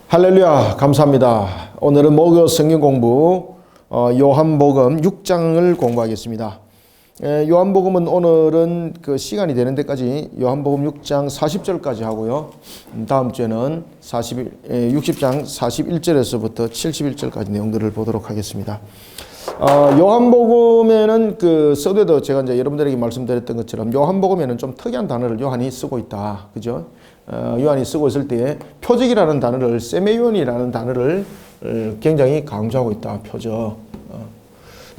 할렐루야, 감사합니다. 오늘은 목요 성경 공부 요한복음 6장을 공부하겠습니다. 요한복음은 오늘은 그 시간이 되는 데까지 요한복음 6장 40절까지 하고요. 다음 주에는 60장 41절에서부터 71절까지 내용들을 보도록 하겠습니다. 요한복음에는 그 서두에도 제가 이제 여러분들에게 말씀드렸던 것처럼 요한복음에는 좀 특이한 단어를 요한이 쓰고 있다. 그죠? 요한이 쓰고 있을 때 표적이라는 단어를 세메이온이라는 단어를 굉장히 강조하고 있다. 표적.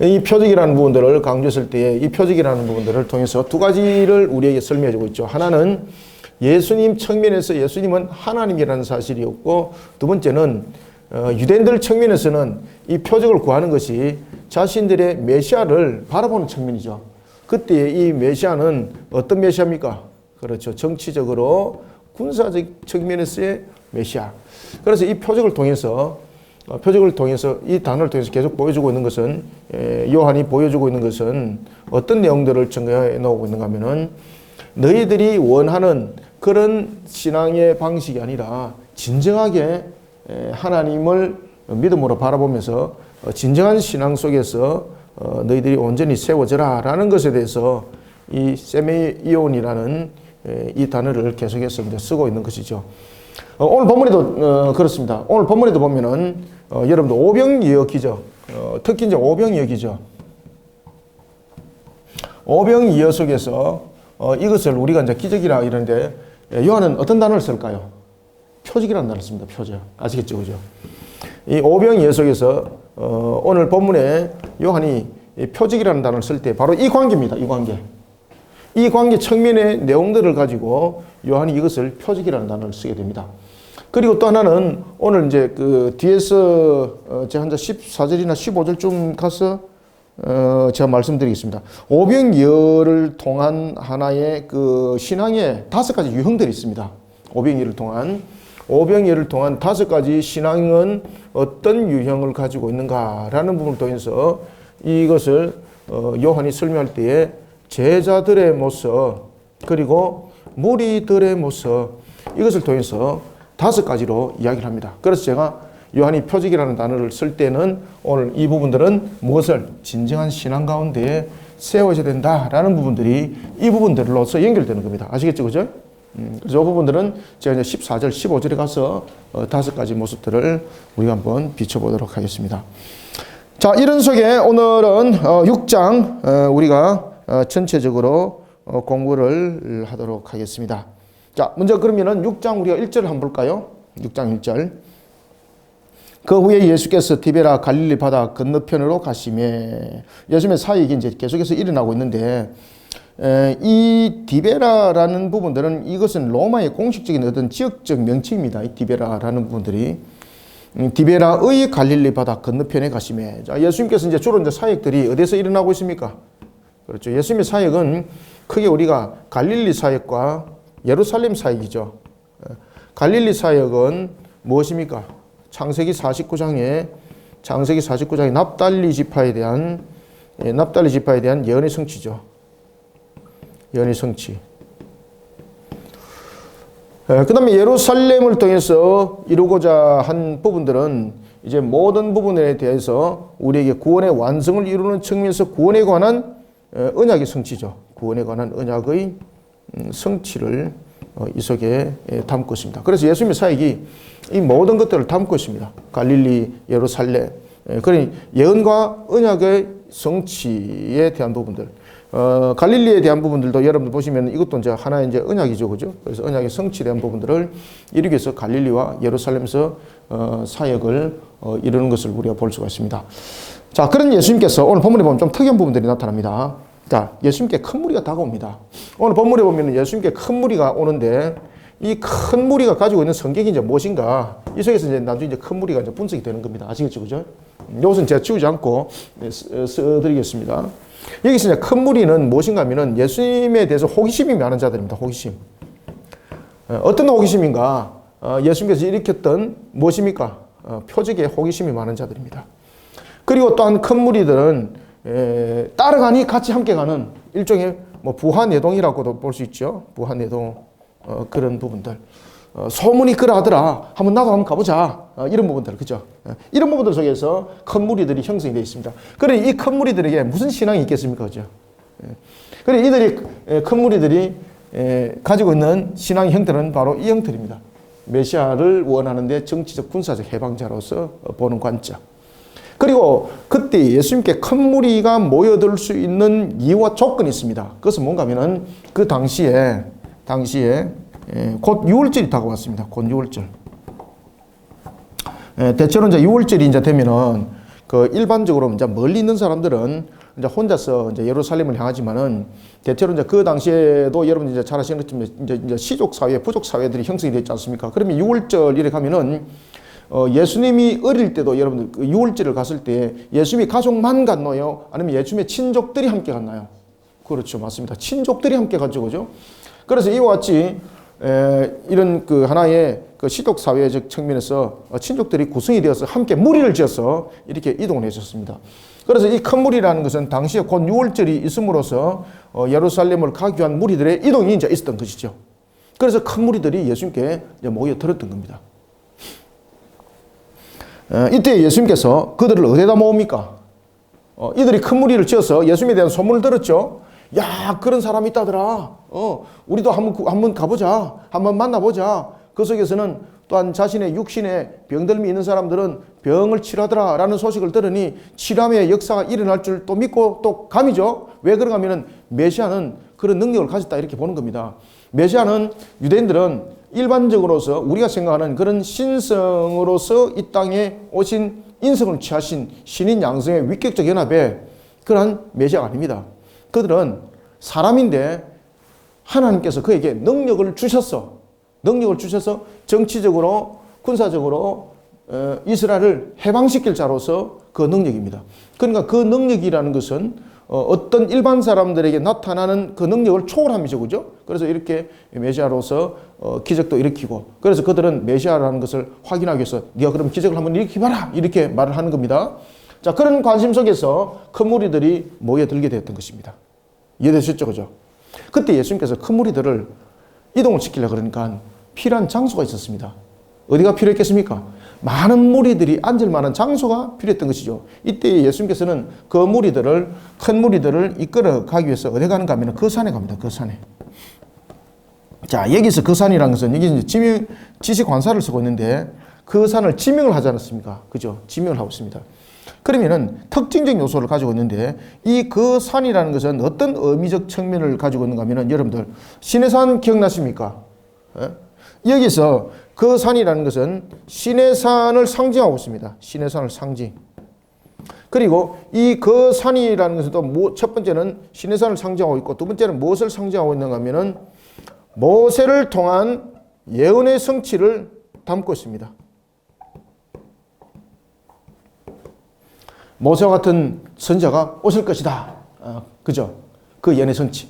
이 표적이라는 부분들을 강조했을 때 이 표적이라는 부분들을 통해서 두 가지를 우리에게 설명해 주고 있죠. 하나는 예수님 측면에서 예수님은 하나님이라는 사실이었고, 두 번째는 유대인들 측면에서는 이 표적을 구하는 것이 자신들의 메시아를 바라보는 측면이죠. 그때 이 메시아는 어떤 메시아입니까? 그렇죠. 정치적으로 군사적 측면에서의 메시아. 그래서 이 표적을 통해서 이 단어를 통해서 계속 보여주고 있는 것은, 요한이 보여주고 있는 것은 어떤 내용들을 증거해 놓고 있는가 하면은, 너희들이 원하는 그런 신앙의 방식이 아니라 진정하게 하나님을 믿음으로 바라보면서 진정한 신앙 속에서 너희들이 온전히 세워져라 라는 것에 대해서 이 세메이온이라는 이 단어를 계속해서 이제 쓰고 있는 것이죠. 오늘 본문에도 그렇습니다. 오늘 본문에도 보면은 여러분들 오병이어기죠. 특히 이제 오병이어기죠. 오병이어 속에서 이것을 우리가 이제 기적이라 이러는데, 요한은 어떤 단어를 쓸까요? 표적이라는 단어를 씁니다. 표적. 아시겠죠, 그죠? 이 오병이어 속에서 오늘 본문에 요한이 표적이라는 단어를 쓸 때 바로 이 관계입니다. 이 관계 측면의 내용들을 가지고 요한이 이것을 표적이라는 단어를 쓰게 됩니다. 그리고 또 하나는 오늘 이제 그 뒤에서 제가 한 14절이나 15절쯤 가서 제가 말씀드리겠습니다. 오병이어를 통한 하나의 그 신앙의 5가지 유형들이 있습니다. 오병이어를 통한 5가지 신앙은 어떤 유형을 가지고 있는가라는 부분을 통해서 이것을 요한이 설명할 때에 제자들의 모습, 그리고 무리들의 모습, 이것을 통해서 5가지로 이야기를 합니다. 그래서 제가 요한이 표적이라는 단어를 쓸 때는 오늘 이 부분들은 무엇을 진정한 신앙 가운데에 세워져야 된다라는 부분들이 이 부분들로서 연결되는 겁니다. 아시겠죠? 그죠? 그래서 이 부분들은 제가 이제 14절, 15절에 가서 5가지 모습들을 우리가 한번 비춰보도록 하겠습니다. 자, 이런 속에 오늘은 6장 우리가 전체적으로 공부를 하도록 하겠습니다. 자, 먼저 그러면은 6장 우리가 1절을 한번 볼까요? 6장 1절. 그 후에 예수께서 디베라 갈릴리 바다 건너편으로 가시매. 예수님의 사역이 이제 계속해서 일어나고 있는데, 이 디베라라는 부분들은 이것은 로마의 공식적인 어떤 지역적 명칭입니다. 이 디베라라는 부분들이. 디베라의 갈릴리 바다 건너편에 가시매. 자, 예수님께서 이제 주로 이제 사역들이 어디서 일어나고 있습니까? 그렇죠. 예수님의 사역은 크게 우리가 갈릴리 사역과 예루살렘 사역이죠. 갈릴리 사역은 무엇입니까? 창세기 49장에 납달리 지파에 대한 예언의 성취죠. 예언의 성취. 그 다음에 예루살렘을 통해서 이루고자 한 부분들은 이제 모든 부분에 대해서 우리에게 구원의 완성을 이루는 측면에서 구원에 관한 언약의 성취죠. 구원에 관한 언약의 성취를 이 속에 담고 있습니다. 그래서 예수님의 사역이 이 모든 것들을 담고 있습니다. 갈릴리, 예루살렘. 그러니 예언과 언약의 성취에 대한 부분들. 갈릴리에 대한 부분들도 여러분들 보시면 이것도 이제 하나의 이제 언약이죠. 그죠? 그래서 언약의 성취에 대한 부분들을 이루기 위해서 갈릴리와 예루살렘에서 사역을 이루는 것을 우리가 볼 수가 있습니다. 자, 그런 예수님께서 오늘 본문에 보면 좀 특이한 부분들이 나타납니다. 자, 예수님께 큰 무리가 다가옵니다. 오늘 본문에 보면 예수님께 큰 무리가 오는데, 이 큰 무리가 가지고 있는 성격이 이제 무엇인가? 이 속에서 이제 나중에 이제 큰 무리가 이제 분석이 되는 겁니다. 아시겠죠? 그죠? 이것은 제가 지우지 않고 써드리겠습니다. 여기서 이제 큰 무리는 무엇인가 하면은 예수님에 대해서 호기심이 많은 자들입니다. 호기심. 어떤 호기심인가? 예수님께서 일으켰던 무엇입니까? 표적에 호기심이 많은 자들입니다. 그리고 또한 큰 무리들은 따라가니 같이 함께 가는 일종의 뭐 부하내동이라고도 볼 수 있죠. 부하내동 그런 부분들. 소문이 그러하더라. 나도 한번 가보자. 이런 부분들, 그죠? 이런 부분들 속에서 큰 무리들이 형성이 되어 있습니다. 그래, 이 큰 무리들에게 무슨 신앙이 있겠습니까? 그죠? 그래, 이들이, 큰 무리들이 가지고 있는 신앙의 형태는 바로 이 형태입니다. 메시아를 원하는데 정치적, 군사적 해방자로서 보는 관점. 그리고 그때 예수님께 큰 무리가 모여들 수 있는 이유와 조건이 있습니다. 그것은 뭔가 하면은 그 당시에 곧 6월절이 다가왔습니다. 곧 6월절. 대체로 이제 6월절이 이제 되면은 그 일반적으로 이제 멀리 있는 사람들은 이제 혼자서 이제 예루살렘을 향하지만은 대체로 이제 그 당시에도 여러분 이제 잘 아시는 것처럼 이제 시족 사회, 부족 사회들이 형성이 되어 있지 않습니까? 그러면 6월절 이렇게 하면은 예수님이 어릴 때도 여러분들 그 6월절을 갔을 때 예수님이 가족만 갔나요? 아니면 예수님의 친족들이 함께 갔나요? 그렇죠. 맞습니다. 친족들이 함께 갔죠. 그죠? 그래서 이와 같이 이런 그 하나의 그 시독 사회적 측면에서 친족들이 구성이 되어서 함께 무리를 지어서 이렇게 이동을 해줬습니다. 그래서 이 큰 무리라는 것은 당시에 곧 6월절이 있음으로써 예루살렘을 가기 위한 무리들의 이동이 이제 있었던 것이죠. 그래서 큰 무리들이 예수님께 모여들었던 겁니다. 이때 예수님께서 그들을 어디다 모읍니까? 이들이 큰 무리를 지어서 예수님에 대한 소문을 들었죠. 야, 그런 사람이 있다더라. 우리도 한번 가보자. 한번 만나보자. 그 속에서는 또한 자신의 육신에 병들미 있는 사람들은 병을 치료하더라 라는 소식을 들으니 치료의 역사가 일어날 줄 또 믿고 또 감이죠. 왜 그런가 하면은 메시아는 그런 능력을 가졌다 이렇게 보는 겁니다. 메시아는 유대인들은 일반적으로서 우리가 생각하는 그런 신성으로서 이 땅에 오신 인성을 취하신 신인 양성의 위격적 연합의 그러한 메시아가 아닙니다. 그들은 사람인데 하나님께서 그에게 능력을 주셔서 정치적으로 군사적으로 이스라엘을 해방시킬 자로서 그 능력입니다. 그러니까 그 능력이라는 것은 어떤 일반 사람들에게 나타나는 그 능력을 초월함이죠. 그죠? 그래서 이렇게 메시아로서 기적도 일으키고 그래서 그들은 메시아라는 것을 확인하기 위해서 네가 그럼 기적을 한번 일으켜봐라 이렇게 말을 하는 겁니다. 자, 그런 관심 속에서 큰 무리들이 모여들게 되었던 것입니다. 이해되셨죠? 그죠? 그때 예수님께서 큰 무리들을 이동을 시키려고 그러니까 필요한 장소가 있었습니다. 어디가 필요했겠습니까? 많은 무리들이 앉을 만한 장소가 필요했던 것이죠. 이때 예수님께서는 그 무리들을, 큰 무리들을 이끌어 가기 위해서 어디 가는가 하면 그 산에 갑니다. 그 산에. 자, 여기서 그 산이라는 것은 여기 이제 지시 관사를 쓰고 있는데 그 산을 지명을 하지 않았습니까? 그죠? 지명을 하고 있습니다. 그러면은 특징적 요소를 가지고 있는데 이 그 산이라는 것은 어떤 의미적 측면을 가지고 있는가 하면은 여러분들 신의 산 기억나십니까? 여기서 그 산이라는 것은 신의 산을 상징하고 있습니다. 신의 산을 상징. 그리고 이 그 산이라는 것은 또 첫 번째는 신의 산을 상징하고 있고 두 번째는 무엇을 상징하고 있는가 하면은 모세를 통한 예언의 성취를 담고 있습니다. 모세와 같은 선지자가 오실 것이다. 그죠? 그 예언의 성취.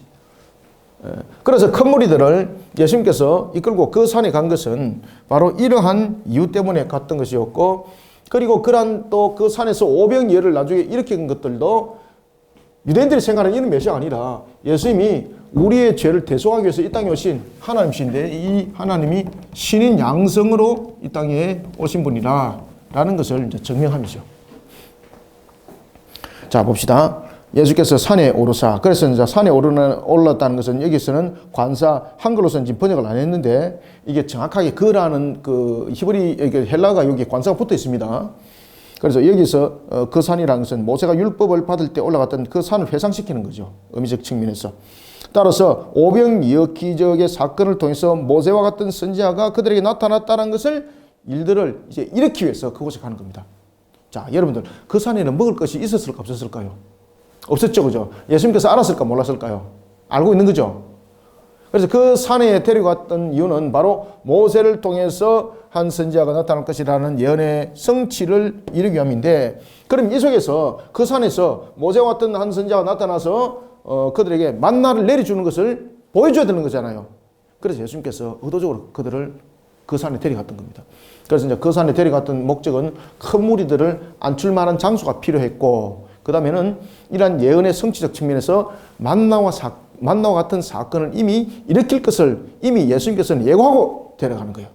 그래서 큰 무리들을 예수님께서 이끌고 그 산에 간 것은 바로 이러한 이유 때문에 갔던 것이었고 그리고 그러한 또 그 산에서 오병이어를 나중에 일으킨 것들도 유대인들이 생각하는 이런 메시아가 아니라 예수님이 우리의 죄를 대속하기 위해서 이 땅에 오신 하나님이신데 이 하나님이 신인 양성으로 이 땅에 오신 분이라 라는 것을 이제 증명함이죠. 자, 봅시다. 예수께서 산에 오르사. 그래서 이제 산에 올랐다는 것은 여기서는 관사, 한글로서는 지금 번역을 안 했는데 이게 정확하게 그라는 그 헬라가 여기 관사가 붙어 있습니다. 그래서 여기서 그 산이라는 것은 모세가 율법을 받을 때 올라갔던 그 산을 회상시키는 거죠. 의미적 측면에서. 따라서 오병이어 기적의 사건을 통해서 모세와 같은 선지자가 그들에게 나타났다는 것을 일들을 이제 일으키기 위해서 그곳에 가는 겁니다. 자, 여러분들 그 산에는 먹을 것이 있었을까 없었을까요? 없었죠. 그죠? 예수님께서 알았을까 몰랐을까요? 알고 있는 거죠. 그래서 그 산에 데려갔던 이유는 바로 모세를 통해서 한 선지자가 나타날 것이라는 예언의 성취를 이루기 위함인데 그럼 이 속에서 그 산에서 모세와 같은 한 선지자가 나타나서 그들에게 만나를 내려주는 것을 보여줘야 되는 거잖아요. 그래서 예수님께서 의도적으로 그들을 그 산에 데려갔던 겁니다. 그래서 이제 그 산에 데려갔던 목적은 큰 무리들을 앉출 만한 장소가 필요했고 그 다음에는 이러한 예언의 성취적 측면에서 만나와 만나와 같은 사건을 이미 일으킬 것을 이미 예수님께서는 예고하고 데려가는 거예요.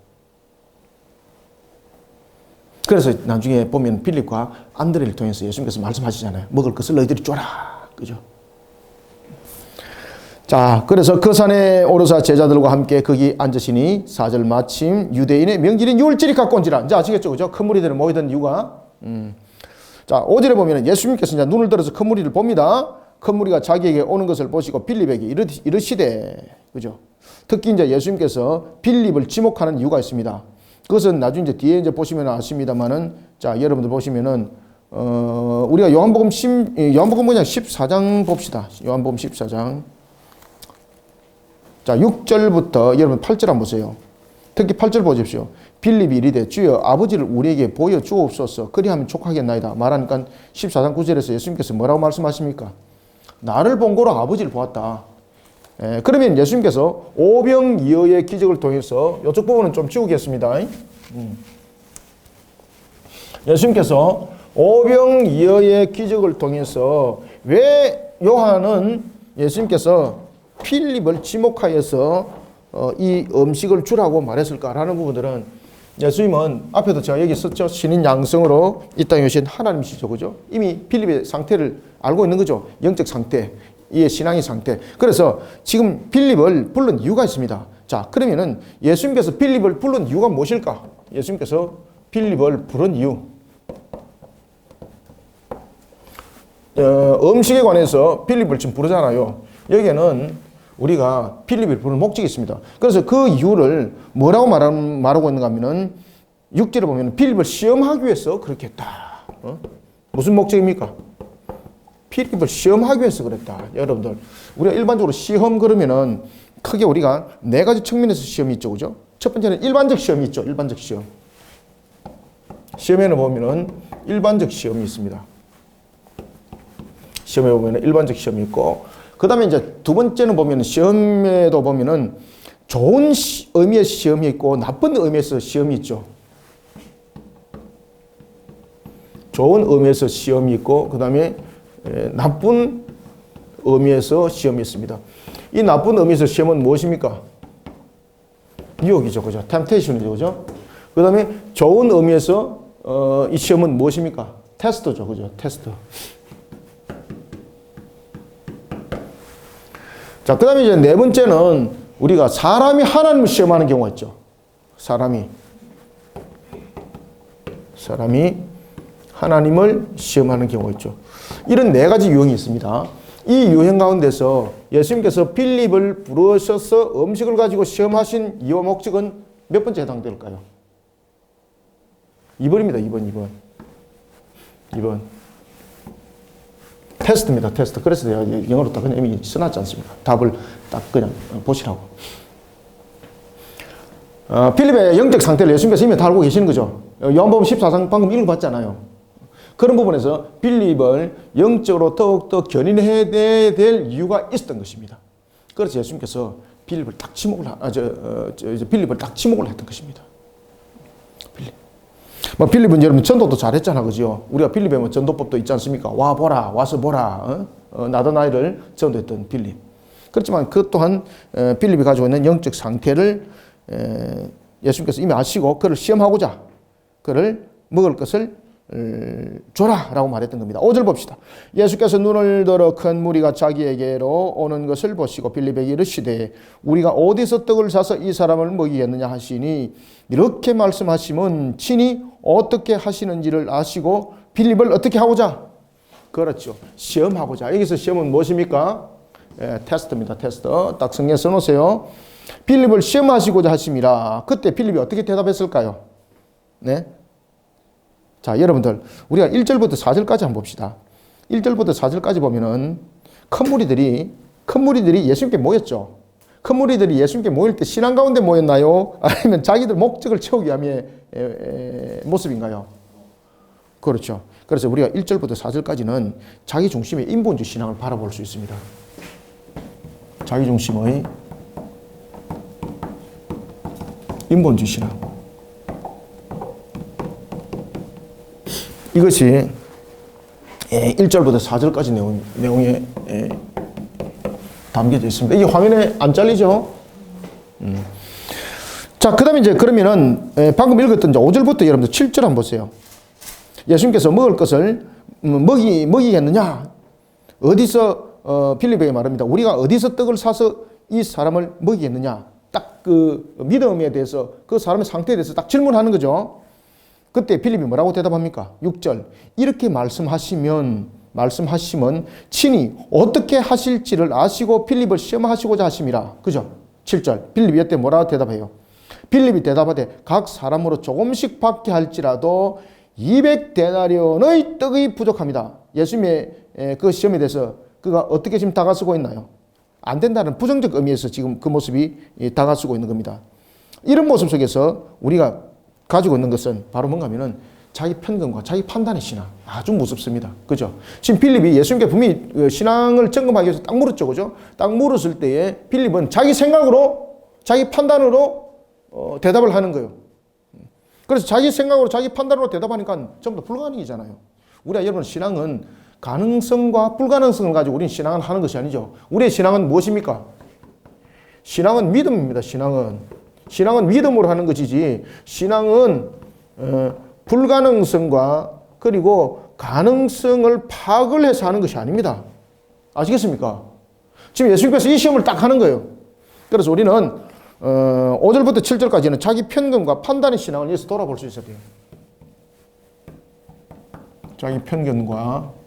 그래서 나중에 보면 빌립과 안드레를 통해서 예수님께서 말씀하시잖아요. 먹을 것을 너희들이 줘라. 그죠? 자, 그래서 그 산에 오르사 제자들과 함께 거기 앉으시니 4절 마침 유대인의 명절인 유월절이 가까운지라. 이제 아시겠죠? 그죠? 큰 무리들이 모이던 이유가. 자, 5절에 보면 예수님께서 이제 눈을 들어서 큰 무리를 봅니다. 큰 무리가 자기에게 오는 것을 보시고 빌립에게 이르시되. 그죠? 특히 이제 예수님께서 빌립을 지목하는 이유가 있습니다. 그것은 나중에 이제 뒤에 이제 보시면 아십니다만은, 자, 여러분들 보시면은, 우리가 요한복음 그냥 14장 봅시다. 요한복음 14장. 자, 6절부터 여러분 8절 한번 보세요. 특히 8절 보십시오. 빌립이 이르되 주여 아버지를 우리에게 보여 주옵소서. 그리하면 족하겠나이다. 말하니까 14장 9절에서 예수님께서 뭐라고 말씀하십니까? 나를 본 거로 아버지를 보았다. 그러면 예수님께서 오병이어의 기적을 통해서 이쪽 부분은 좀 지우겠습니다. 예수님께서 오병이어의 기적을 통해서 왜 요한은 예수님께서 필립을 지목하여서 이 음식을 주라고 말했을까라는 부분들은 예수님은 앞에도 제가 얘기 썼죠. 신인 양성으로 이 땅에 오신 하나님이시죠. 그죠? 이미 필립의 상태를 알고 있는 거죠. 영적 상태, 이 신앙의 상태. 그래서 지금 필립을 부른 이유가 있습니다. 자, 그러면은 예수님께서 필립을 부른 이유가 무엇일까? 예수님께서 필립을 부른 이유. 음식에 관해서 필립을 지금 부르잖아요. 여기에는 우리가 필립을 부르는 목적이 있습니다. 그래서 그 이유를 뭐라고 말하고 있는가 하면은 6절에 보면 필립을 시험하기 위해서 그렇게 했다. 무슨 목적입니까? 필립을 시험하기 위해서 그랬다. 여러분들, 우리가 일반적으로 시험 그러면은 크게 우리가 네 가지 측면에서 시험이 있죠. 그죠? 첫 번째는 일반적 시험이 있죠. 일반적 시험. 시험에는 보면은 일반적 시험이 있습니다. 시험에 보면은 일반적 시험이 있고, 그 다음에 이제 두 번째는 보면은 시험에도 보면은 좋은 의미의 시험이 있고 나쁜 의미에서 시험이 있죠. 좋은 의미에서 시험이 있고 그 다음에 나쁜 의미에서 시험이 있습니다. 이 나쁜 의미에서 시험은 무엇입니까? 유혹이죠. 그죠? 템테이션이죠. 그죠? 그 다음에 좋은 의미에서 이 시험은 무엇입니까? 테스트죠. 그죠? 테스트. 자, 그 다음에 이제 네 번째는 우리가 사람이 하나님을 시험하는 경우가 있죠. 사람이 하나님을 시험하는 경우가 있죠. 이런 네 가지 유형이 있습니다. 이 유형 가운데서 예수님께서 필립을 부르셔서 음식을 가지고 시험하신 이유와 목적은 몇 번째 해당될까요? 2번입니다. 2번. 테스트입니다. 테스트. 그래서 내가 영어로 딱 그냥 이미 써놨지 않습니까? 답을 딱 그냥 보시라고. 필립의 영적 상태를 예수님께서 이미 다 알고 계시는 거죠. 요한복음 14장 방금 읽어봤잖아요. 그런 부분에서 필립을 영적으로 더욱더 견인해야 될 이유가 있었던 것입니다. 그래서 예수님께서 필립을 딱 지목을 했던 것입니다. 필립은 여러분 전도도 잘했잖아. 그죠? 우리가 필립에 뭐 전도법도 있지 않습니까? 와 보라, 와서 보라. 나던 아이를 전도했던 필립. 그렇지만 그 또한 필립이 가지고 있는 영적 상태를 예수님께서 이미 아시고 그를 시험하고자 그를 먹을 것을 줘라 라고 말했던 겁니다. 5절 봅시다. 예수께서 눈을 들어 큰 무리가 자기에게로 오는 것을 보시고 빌립에게 이르시되 우리가 어디서 떡을 사서 이 사람을 먹이겠느냐 하시니 이렇게 말씀하시면 친히 어떻게 하시는지를 아시고 빌립을 어떻게 하고자? 그렇죠. 시험하고자. 여기서 시험은 무엇입니까? 테스트입니다. 테스트. 딱 성경에 써놓으세요. 빌립을 시험하시고자 하심이라. 그때 빌립이 어떻게 대답했을까요? 네. 자, 여러분들, 우리가 1절부터 4절까지 한번 봅시다. 1절부터 4절까지 보면은 큰 무리들이 예수님께 모였죠. 큰 무리들이 예수님께 모일 때 신앙 가운데 모였나요? 아니면 자기들 목적을 채우기 위함의 모습인가요? 그렇죠. 그래서 우리가 1절부터 4절까지는 자기 중심의 인본주의 신앙을 바라볼 수 있습니다. 자기 중심의 인본주의 신앙. 이것이 1절부터 4절까지 내용의 담겨져 있습니다. 이게 화면에 안 잘리죠? 자, 그 다음에 이제 그러면은, 방금 읽었던 이제 5절부터 여러분들 7절 한번 보세요. 예수님께서 먹을 것을 먹이겠느냐? 어디서, 빌립에게 말합니다. 우리가 어디서 떡을 사서 이 사람을 먹이겠느냐? 딱 그 믿음에 대해서 그 사람의 상태에 대해서 딱 질문하는 거죠. 그때 빌립이 뭐라고 대답합니까? 6절. 이렇게 말씀하시면 친히 어떻게 하실지를 아시고 빌립을 시험하시고자 하심이라. 그죠? 7절. 빌립이 이때 뭐라고 대답해요? 빌립이 대답하되 각 사람으로 조금씩 받게 할지라도 200데나리온의 떡이 부족합니다. 예수님의 그 시험에 대해서 그가 어떻게 지금 다가서고 있나요? 안 된다는 부정적 의미에서 지금 그 모습이 다가서고 있는 겁니다. 이런 모습 속에서 우리가 가지고 있는 것은 바로 뭔가 하면은 자기 편견과 자기 판단의 신앙. 아주 무섭습니다. 그죠? 지금 빌립이 예수님께 분명히 신앙을 점검하기 위해서 딱 물었죠. 그죠? 딱 물었을 때에 빌립은 자기 생각으로, 자기 판단으로 대답을 하는 거예요. 그래서 자기 생각으로, 자기 판단으로 대답하니까 전부 다 불가능이잖아요. 우리가 여러분 신앙은 가능성과 불가능성을 가지고 우리는 신앙을 하는 것이 아니죠. 우리의 신앙은 무엇입니까? 신앙은 믿음입니다. 신앙은 믿음으로 하는 것이지 신앙은 불가능성과 그리고 가능성을 파악을 해서 하는 것이 아닙니다. 아시겠습니까? 지금 예수님께서 이 시험을 딱 하는 거예요. 그래서 우리는 5절부터 7절까지는 자기 편견과 판단의 신앙을 위해서 돌아볼 수 있어야 돼요. 자기 편견과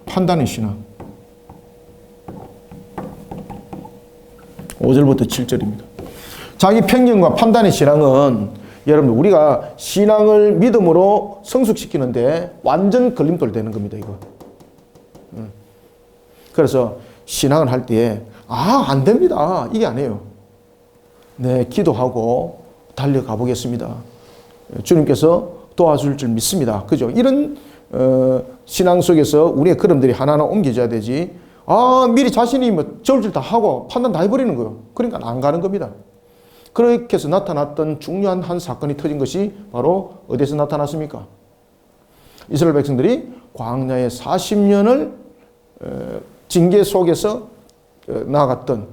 판단의 신앙. 5절부터 7절입니다. 자기 편견과 판단의 신앙은 여러분 우리가 신앙을 믿음으로 성숙시키는데 완전 걸림돌 되는 겁니다. 이거. 그래서 신앙을 할 때에 안 됩니다. 이게 아니에요. 네, 기도하고 달려가 보겠습니다. 주님께서 도와줄 줄 믿습니다. 그죠? 이런 신앙 속에서 우리의 걸음들이 하나하나 옮겨져야 되지. 미리 자신이 저울 줄 다 하고 판단 다 해버리는 거예요. 그러니까 안 가는 겁니다. 그렇게 해서 나타났던 중요한 한 사건이 터진 것이 바로 어디에서 나타났습니까? 이스라엘 백성들이 광야에 40년을 징계 속에서 나아갔던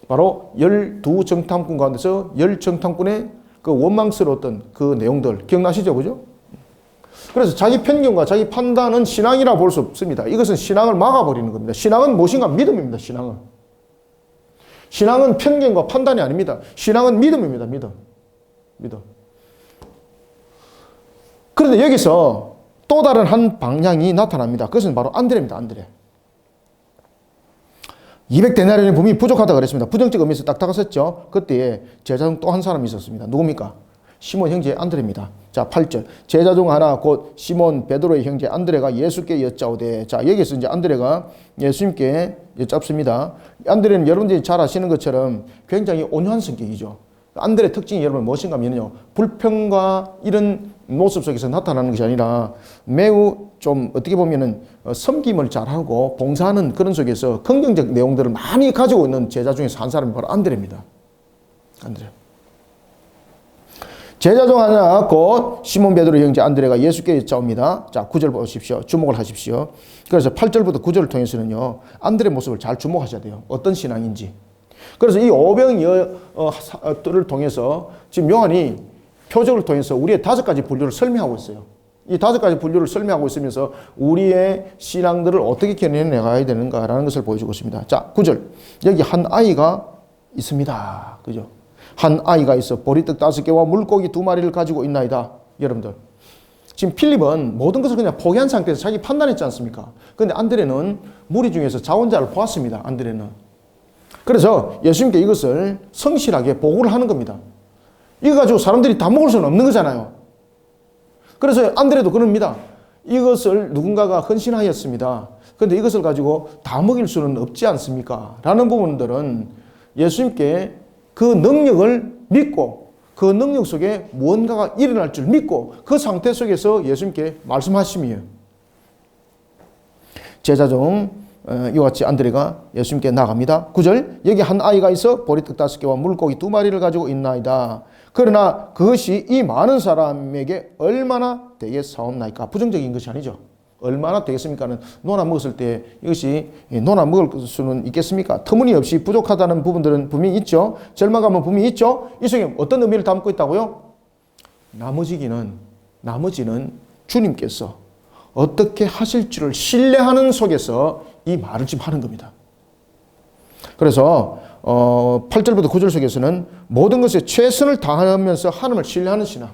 바로 12정탐꾼 가운데서 10정탐꾼의 그 원망스러웠던 그 내용들 기억나시죠? 그죠? 그래서 자기 편견과 자기 판단은 신앙이라 볼 수 없습니다. 이것은 신앙을 막아버리는 겁니다. 신앙은 무엇인가? 믿음입니다. 신앙은 편견과 판단이 아닙니다. 신앙은 믿음입니다. 믿음. 그런데 여기서 또 다른 한 방향이 나타납니다. 그것은 바로 안드레입니다. 안드레. 200데나리온의 붐이 부족하다고 그랬습니다. 부정적 의미에서 딱 다가섰죠. 그때 제자 중 또 한 사람이 있었습니다. 누굽니까? 시몬 형제 안드레입니다. 자, 8절. 제자 중 하나 곧 시몬 베드로의 형제 안드레가 예수께 여짜오되. 자, 여기서 이제 안드레가 예수님께 여쭙습니다. 안드레는 여러분들이 잘 아시는 것처럼 굉장히 온유한 성격이죠. 안드레의 특징이 여러분 무엇인가 하면요. 불평과 이런 모습 속에서 나타나는 것이 아니라 매우 좀 어떻게 보면은 섬김을 잘하고 봉사하는 그런 속에서 긍정적 내용들을 많이 가지고 있는 제자 중에서 한 사람이 바로 안드레입니다. 안드레. 제자 중 하나 곧 시몬 베드로 형제 안드레가 예수께 여짜옵니다. 자, 9절 보십시오. 주목을 하십시오. 그래서 8절부터 9절을 통해서는요. 안드레 모습을 잘 주목하셔야 돼요. 어떤 신앙인지. 그래서 이 오병이어를 통해서 지금 요한이 표적을 통해서 우리의 5가지 분류를 설명하고 있어요. 이 5가지 분류를 설명하고 있으면서 우리의 신앙들을 어떻게 견뎌내가야 되는가라는 것을 보여주고 있습니다. 자, 9절. 여기 한 아이가 있습니다. 그죠? 한 아이가 있어 보리떡 5개와 물고기 2마리를 가지고 있나이다. 여러분들. 지금 필립은 모든 것을 그냥 포기한 상태에서 자기 판단했지 않습니까? 그런데 안드레는 무리 중에서 자원자를 보았습니다. 안드레는. 그래서 예수님께 이것을 성실하게 보고를 하는 겁니다. 이거 가지고 사람들이 다 먹을 수는 없는 거잖아요. 그래서 안드레도 그럽니다. 이것을 누군가가 헌신하였습니다. 그런데 이것을 가지고 다 먹일 수는 없지 않습니까? 라는 부분들은 예수님께 그 능력을 믿고 그 능력 속에 무언가가 일어날 줄 믿고 그 상태 속에서 예수님께 말씀하심이에요. 제자 중 이와 같이 안드레가 예수님께 나갑니다. 9절. 여기 한 아이가 있어 보리떡 5개와 물고기 2마리를 가지고 있나이다. 그러나 그것이 이 많은 사람에게 얼마나 되겠사옵나이까. 부정적인 것이 아니죠. 얼마나 되겠습니까는 논아 먹었을 때 이것이 논아 먹을 수는 있겠습니까? 터무니없이 부족하다는 부분들은 분명히 있죠. 절망감은 분명히 있죠. 이 속에 어떤 의미를 담고 있다고요? 나머지는 주님께서 어떻게 하실지를 신뢰하는 속에서 이 말을 지금 하는 겁니다. 그래서 8절부터 9절 속에서는 모든 것에 최선을 다하면서 하나님을 신뢰하는 신앙,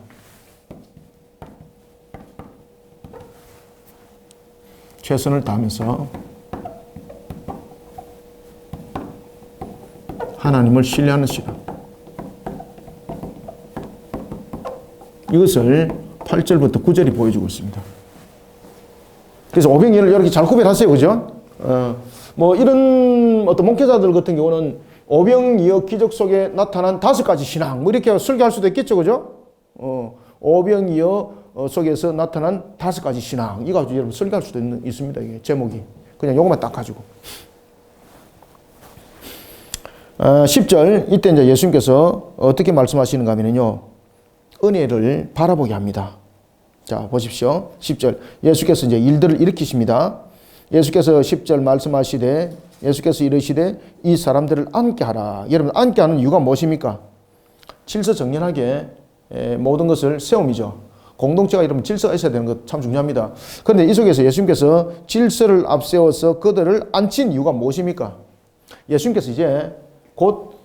최선을 다하면서 하나님을 신뢰하는 신앙, 이것을 8절부터 9절이 보여주고 있습니다. 그래서 오병이어를 이렇게 잘 구별하세요. 그죠? 뭐 이런 어떤 목회자들 같은 경우는 오병이어 기적 속에 나타난 5가지 신앙, 뭐 이렇게 설교할 수도 있겠죠. 그죠? 오병이어 속에서 나타난 5가지 신앙, 이거 가지고 여러분 설교할 수도 있습니다. 이게 제목이. 그냥 요것만 딱 가지고. 10절, 이때 이제 예수님께서 어떻게 말씀하시는가 하면요, 은혜를 바라보게 합니다. 자, 보십시오. 10절. 예수께서 이제 일들을 일으키십니다. 예수께서 10절 말씀하시되, 예수께서 이르시되 이 사람들을 앉게 하라. 여러분, 앉게 하는 이유가 무엇입니까? 질서정연하게 모든 것을 세움이죠. 공동체가 여러분 질서가 있어야 되는 것 참 중요합니다. 그런데 이 속에서 예수님께서 질서를 앞세워서 그들을 앉힌 이유가 무엇입니까? 예수님께서 이제 곧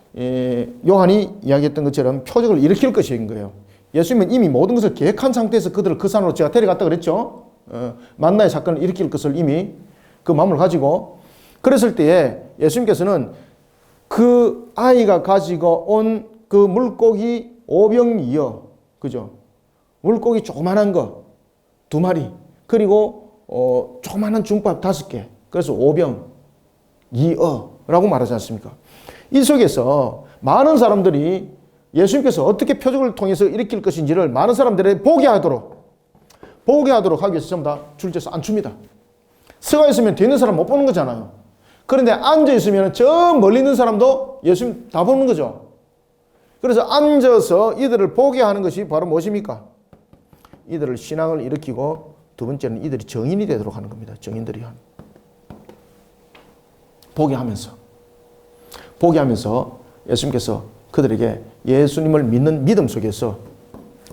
요한이 이야기했던 것처럼 표적을 일으킬 것인 거예요. 예수님은 이미 모든 것을 계획한 상태에서 그들을 그 산으로 제가 데려갔다 그랬죠. 만나의 사건을 일으킬 것을 이미 그 마음을 가지고, 그랬을 때에 예수님께서는 그 아이가 가지고 온 그 물고기 오병이어, 그죠? 물고기 조그만한 거 2마리, 그리고 조그만한 중밥 5개, 그래서 오병이어라고 말하지 않습니까? 이 속에서 많은 사람들이 예수님께서 어떻게 표적을 통해서 일으킬 것인지를 많은 사람들이 보게 하도록 하기 위해서 전부 다 줄지어서 앉춥니다. 서가 있으면 뒤에 있는 사람 못 보는 거잖아요. 그런데 앉아 있으면 저 멀리 있는 사람도 예수님 다 보는 거죠. 그래서 앉아서 이들을 보게 하는 것이 바로 무엇입니까? 이들을 신앙을 일으키고, 두 번째는 이들이 정인이 되도록 하는 겁니다. 정인들이 보게 하면서 예수님께서 그들에게 예수님을 믿는 믿음 속에서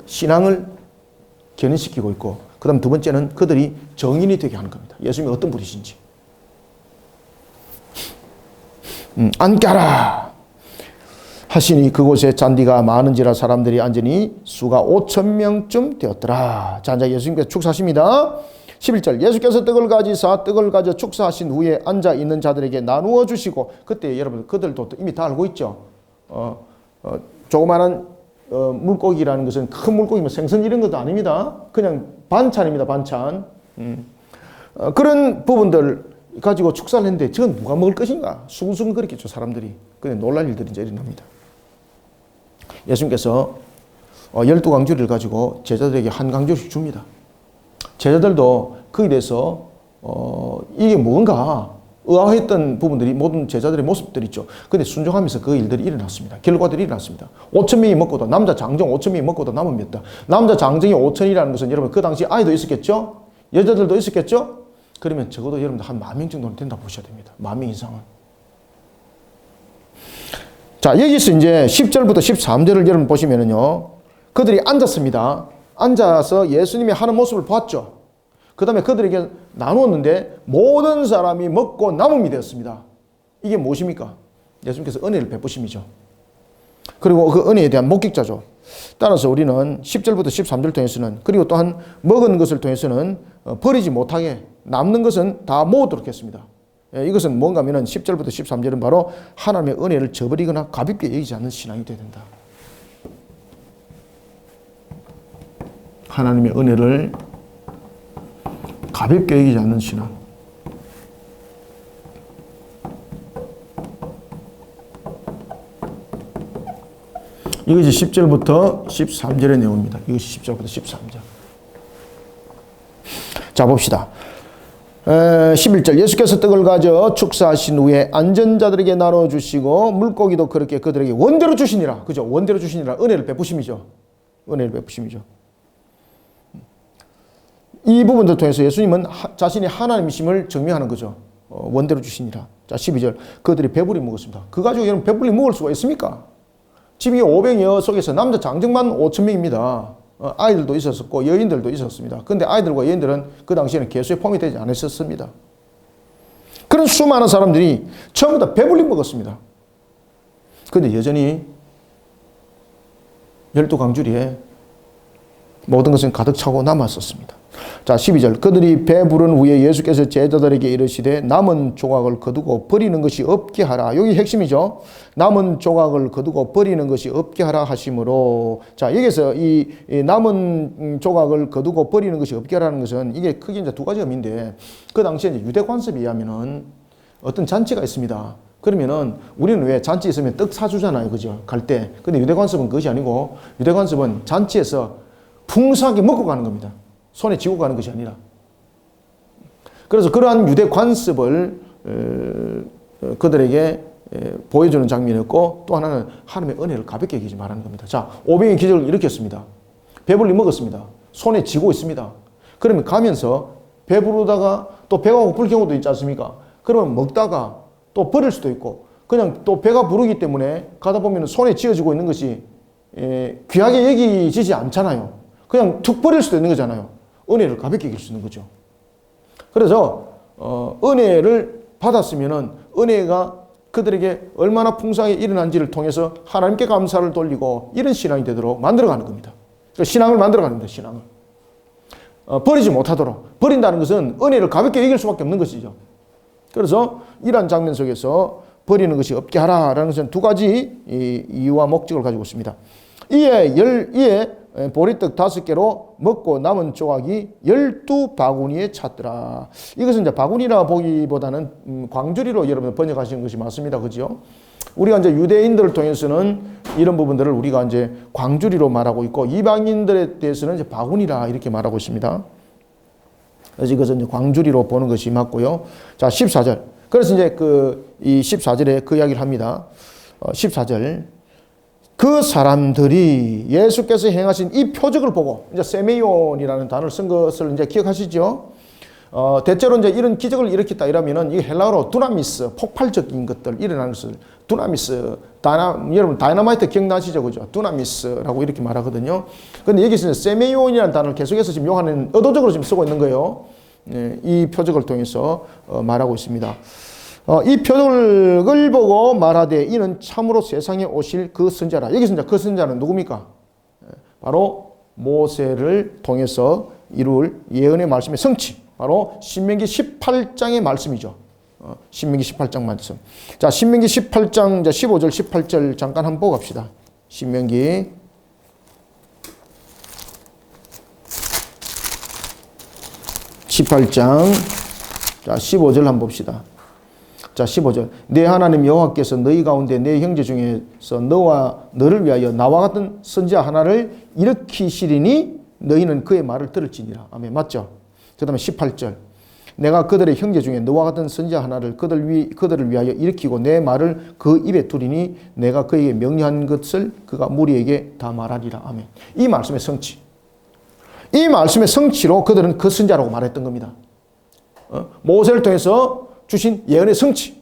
신앙을 견인시키고 있고, 그 다음 두 번째는 그들이 정인이 되게 하는 겁니다. 예수님이 어떤 분이신지. 앉게 하라 하시니 그곳에 잔디가 많은지라 사람들이 앉으니 수가 5,000명쯤 되었더라. 자, 이제 예수님께서 축사하십니다. 11절, 예수께서 떡을 가져 축사하신 후에 앉아 있는 자들에게 나누어 주시고, 그때 여러분 그들도 이미 다 알고 있죠. 조그마한 물고기라는 것은 큰 물고기면 생선 이런 것도 아닙니다. 그냥 반찬입니다. 반찬. 그런 부분들 가지고 축사를 했는데 저건 누가 먹을 것인가? 수근수근 그랬겠죠, 사람들이. 근데 놀랄 일들이 이제 일어납니다. 예수님께서 12강주리를 가지고 제자들에게 한 강주리씩 줍니다. 제자들도 거기에 대해서 이게 뭔가 의아했던 부분들이, 모든 제자들의 모습들이 있죠. 근데 순종하면서 그 일들이 일어났습니다. 결과들이 일어났습니다. 5,000명이 먹고도, 남자 장정 5,000명이 먹고도 남은 몇 다. 남자 장정이 5,000이라는 것은 여러분 그 당시 아이도 있었겠죠? 여자들도 있었겠죠? 그러면 적어도 여러분들 한 10,000명 정도는 된다 보셔야 됩니다. 10,000명 이상은. 자, 여기서 이제 10절부터 13절을 여러분 보시면은요, 그들이 앉았습니다. 앉아서 예수님이 하는 모습을 봤죠. 그 다음에 그들에게 나누었는데 모든 사람이 먹고 남음이 되었습니다. 이게 무엇입니까? 예수님께서 은혜를 베푸심이죠. 그리고 그 은혜에 대한 목격자죠. 따라서 우리는 10절부터 13절 통해서는, 그리고 또한 먹은 것을 통해서는 버리지 못하게 남는 것은 다 모으도록 했습니다. 이것은 뭔가 하면 10절부터 13절은 바로 하나님의 은혜를 저버리거나 가볍게 여기지 않는 신앙이 되어야 된다. 하나님의 은혜를 가볍게 여기지 않는 신앙. 이것이 10절부터 13절의 내용입니다. 이것이 10절부터 13절. 자, 봅시다. 11절, 예수께서 떡을 가져 축사하신 후에 앉은 자들에게 나눠주시고 물고기도 그렇게 그들에게 원대로 주시니라. 그죠? 원대로 주시니라. 은혜를 베푸심이죠. 은혜를 베푸심이죠. 이 부분을 통해서 예수님은 자신이 하나님이심을 증명하는 거죠. 원대로 주시니라. 자, 12절. 그들이 배불리 먹었습니다. 그 가지고 여러분 배불리 먹을 수가 있습니까? 집이 500여 속에서 남자 장정만 5,000명입니다. 아이들도 있었고 여인들도 있었습니다. 그런데 아이들과 여인들은 그 당시에는 계수에 포함이 되지 않았었습니다. 그런 수많은 사람들이 전부 다 배불리 먹었습니다. 그런데 여전히 12강주리에 모든 것은 가득 차고 남았었습니다. 자, 12절. 그들이 배부른 후에 예수께서 제자들에게 이르시되 남은 조각을 거두고 버리는 것이 없게 하라. 여기 핵심이죠. 남은 조각을 거두고 버리는 것이 없게 하라 하심으로. 자, 여기서 이 남은 조각을 거두고 버리는 것이 없게 하라는 것은 이게 크게 이제 두 가지 의미인데, 그 당시에 이제 유대 관습에 의하면은 어떤 잔치가 있습니다. 그러면은 우리는 왜 잔치 있으면 떡 사주잖아요. 그죠? 갈 때. 근데 유대 관습은 그것이 아니고, 유대 관습은 잔치에서 풍성하게 먹고 가는 겁니다. 손에 쥐고 가는 것이 아니라. 그래서 그러한 유대 관습을 그들에게 보여주는 장면이었고, 또 하나는 하나님의 은혜를 가볍게 여기지 말하는 겁니다. 자, 500의 기적을 일으켰습니다. 배불리 먹었습니다. 손에 쥐고 있습니다. 그러면 가면서 배부르다가 또 배가 고플 경우도 있지 않습니까? 그러면 먹다가 또 버릴 수도 있고, 그냥 또 배가 부르기 때문에 가다 보면 손에 쥐어지고 있는 것이 귀하게 여기지지 않잖아요. 그냥 툭 버릴 수도 있는 거잖아요. 은혜를 가볍게 여길 수 있는 거죠. 그래서 은혜를 받았으면은 은혜가 그들에게 얼마나 풍성하게 일어난지를 통해서 하나님께 감사를 돌리고 이런 신앙이 되도록 만들어가는 겁니다. 그러니까 신앙을 만들어가는 겁니다. 신앙을. 버리지 못하도록. 버린다는 것은 은혜를 가볍게 여길 수밖에 없는 것이죠. 그래서 이러한 장면 속에서 버리는 것이 없게 하라라는 것은 두 가지 이유와 목적을 가지고 있습니다. 이에 보리떡 5개로 먹고 남은 조각이 12바구니에 찼더라. 이것은 이제 바구니라 보기보다는 광주리로 여러분 번역하신 것이 맞습니다. 그죠? 우리가 이제 유대인들을 통해서는 이런 부분들을 우리가 이제 광주리로 말하고 있고, 이방인들에 대해서는 이제 바구니라 이렇게 말하고 있습니다. 그래서 이것은 이제 광주리로 보는 것이 맞고요. 자, 14절. 그래서 이제 이 14절에 그 이야기를 합니다. 14절. 그 사람들이 예수께서 행하신 이 표적을 보고, 이제 세메온이라는 단어를 쓴 것을 이제 기억하시죠? 대체로 이제 이런 기적을 일으켰다 이러면은 이게 헬라어로 두나미스, 폭발적인 것들 일어나는 것을 두나미스, 여러분 다이너마이트 기억나시죠? 그죠? 두나미스라고 이렇게 말하거든요. 근데 여기서 세메온이라는 단어를 계속해서 지금 요한은 의도적으로 지금 쓰고 있는 거예요. 이 표적을 통해서 말하고 있습니다. 이 표적을 보고 말하되 이는 참으로 세상에 오실 그 선자라. 여기서 이제 그 선자는 누굽니까? 바로 모세를 통해서 이룰 예언의 말씀의 성취. 바로 신명기 18장의 말씀이죠. 신명기 18장 말씀. 자, 신명기 18장 15절 18절 잠깐 한번 보고 갑시다. 신명기 18장 자 15절 한번 봅시다. 자, 15절. 내 하나님 여호와께서 너희 가운데 내 형제 중에서 너와 너를 위하여 나와 같은 선지자 하나를 일으키시리니 너희는 그의 말을 들을지니라. 아멘. 맞죠? 그 다음에 18절. 내가 그들의 형제 중에 너와 같은 선지자 하나를 그들을 위하여 일으키고 내 말을 그 입에 두리니 내가 그에게 명령한 것을 그가 무리에게 다 말하리라. 아멘. 이 말씀의 성취. 이 말씀의 성취로 그들은 그 선지자라고 말했던 겁니다. 모세를 통해서 주신 예언의 성취.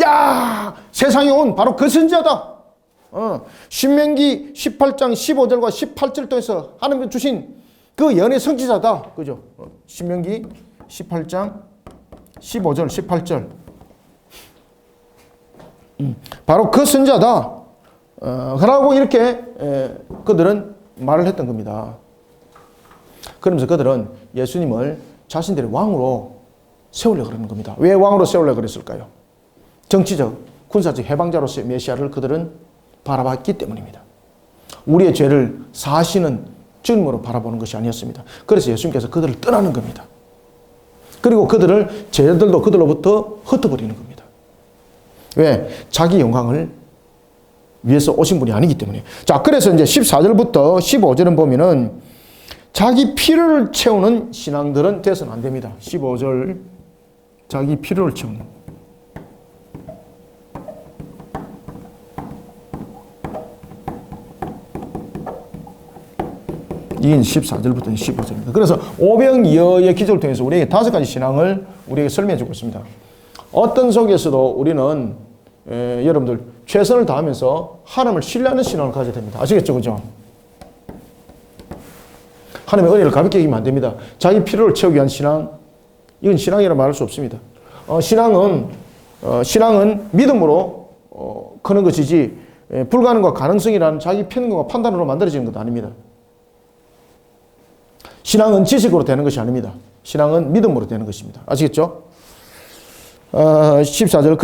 야, 세상에 온 바로 그 선지자다. 신명기 18장 15절과 18절 통해서 하나님이 주신 그 예언의 성취자다. 그죠? 신명기 18장 15절 18절. 바로 그 선지자다. 그러고 이렇게 그들은 말을 했던 겁니다. 그러면서 그들은 예수님을 자신들의 왕으로 세우려고 그러는 겁니다. 왜 왕으로 세우려고 그랬을까요? 정치적, 군사적 해방자로서의 메시아를 그들은 바라봤기 때문입니다. 우리의 죄를 사하시는 주님으로 바라보는 것이 아니었습니다. 그래서 예수님께서 그들을 떠나는 겁니다. 그리고 그들을, 제자들도 그들로부터 흩어버리는 겁니다. 왜? 자기 영광을 위해서 오신 분이 아니기 때문에. 자, 그래서 이제 14절부터 15절은 보면은 자기 필요를 채우는 신앙들은 돼서는 안 됩니다. 15절. 자기 필요를 채우는. 이게 14절부터 15절입니다. 그래서 오병이어의 기적을 통해서 우리에게 5가지 신앙을 우리에게 설명해 주고 있습니다. 어떤 속에서도 우리는 여러분들 최선을 다하면서 하나님을 신뢰하는 신앙을 가져야 됩니다. 아시겠죠? 그죠? 하나님의 은혜를 가볍게 여기면 안 됩니다. 자기 필요를 채우기 위한 신앙, 이건 신앙이라 말할 수 없습니다. 신앙은 믿음으로 크는 것이지 불가능과 가능성이라는 자기 편견과 판단으로 만들어지는 것도 아닙니다. 신앙은 지식으로 되는 것이 아닙니다. 신앙은 믿음으로 되는 것입니다. 아시겠죠? 14절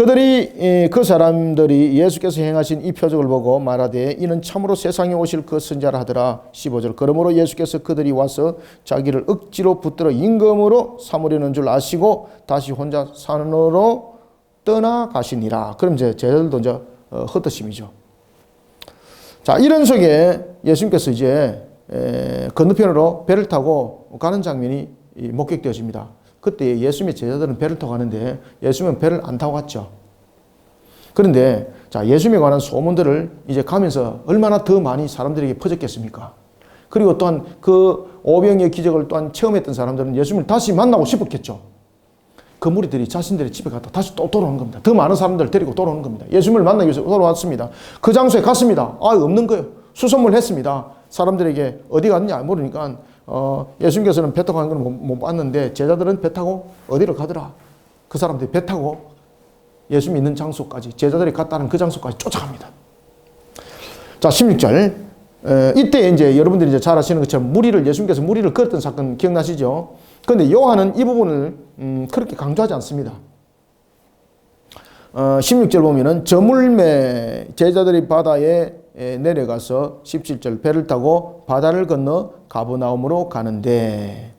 그 사람들이 예수께서 행하신 이 표적을 보고 말하되 이는 참으로 세상에 오실 그 선지자라 하더라. 15절 그러므로 예수께서 그들이 와서 자기를 억지로 붙들어 임금으로 삼으려는 줄 아시고 다시 혼자 산으로 떠나가시니라. 그럼 이제 제자들도 이제 헛되심이죠. 자, 이런 속에 예수님께서 이제 건너편으로 배를 타고 가는 장면이 목격되어집니다. 그때 예수님의 제자들은 배를 타고 가는데 예수님은 배를 안 타고 갔죠. 그런데 자, 예수님에 관한 소문들을 이제 가면서 얼마나 더 많이 사람들에게 퍼졌겠습니까? 그리고 또한 그 오병이의 기적을 또한 체험했던 사람들은 예수님을 다시 만나고 싶었겠죠. 그 무리들이 자신들의 집에 갔다 다시 또 돌아오는 겁니다. 더 많은 사람들을 데리고 돌아오는 겁니다. 예수님을 만나기 위해서 돌아왔습니다. 그 장소에 갔습니다. 없는 거예요. 수소문을 했습니다. 사람들에게 어디 갔느냐 모르니까 예수님께서는 배 타고 가는 건 못 봤는데 제자들은 배 타고 어디로 가더라. 그 사람들이 배 타고 예수님 있는 장소까지 제자들이 갔다는 그 장소까지 쫓아갑니다. 자, 16절 이때 이제 여러분들이 이제 잘 아시는 것처럼 예수님께서 무리를 끌었던 사건 기억나시죠? 그런데 요한은 이 부분을 그렇게 강조하지 않습니다. 16절 보면은 저물매 제자들이 바다에 내려가서 17절 배를 타고 바다를 건너 가버나움으로 가는데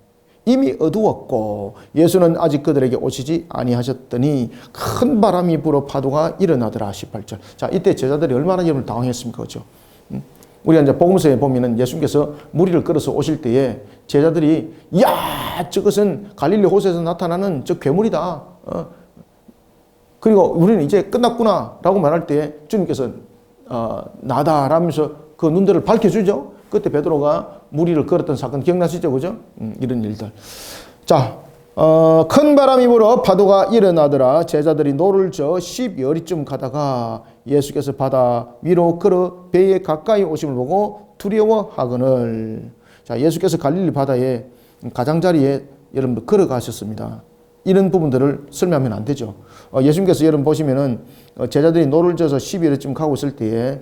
이미 어두웠고 예수는 아직 그들에게 오시지 아니하셨더니 큰 바람이 불어 파도가 일어나더라. 18절. 자, 이때 제자들이 얼마나 여러분 당황했습니까? 그렇죠? 우리가 이제 복음서에 보면은 예수님께서 무리를 끌어서 오실 때에 제자들이 야, 저것은 갈릴리 호수에서 나타나는 저 괴물이다. 그리고 우리는 이제 끝났구나 라고 말할 때 주님께서 나다라면서 그 눈들을 밝혀주죠. 그때 베드로가 무리를 걸었던 사건 기억나시죠? 그죠? 이런 일들. 자, 큰 바람이 불어 파도가 일어나더라. 제자들이 노를 저 10여리쯤 가다가 예수께서 바다 위로 걸어 배에 가까이 오심을 보고 두려워하거늘. 자, 예수께서 갈릴리 바다에 가장자리에 여러분 걸어가셨습니다. 이런 부분들을 설명하면 안 되죠. 예수님께서 여러분 보시면은 제자들이 노를 져서 12일쯤 가고 있을 때에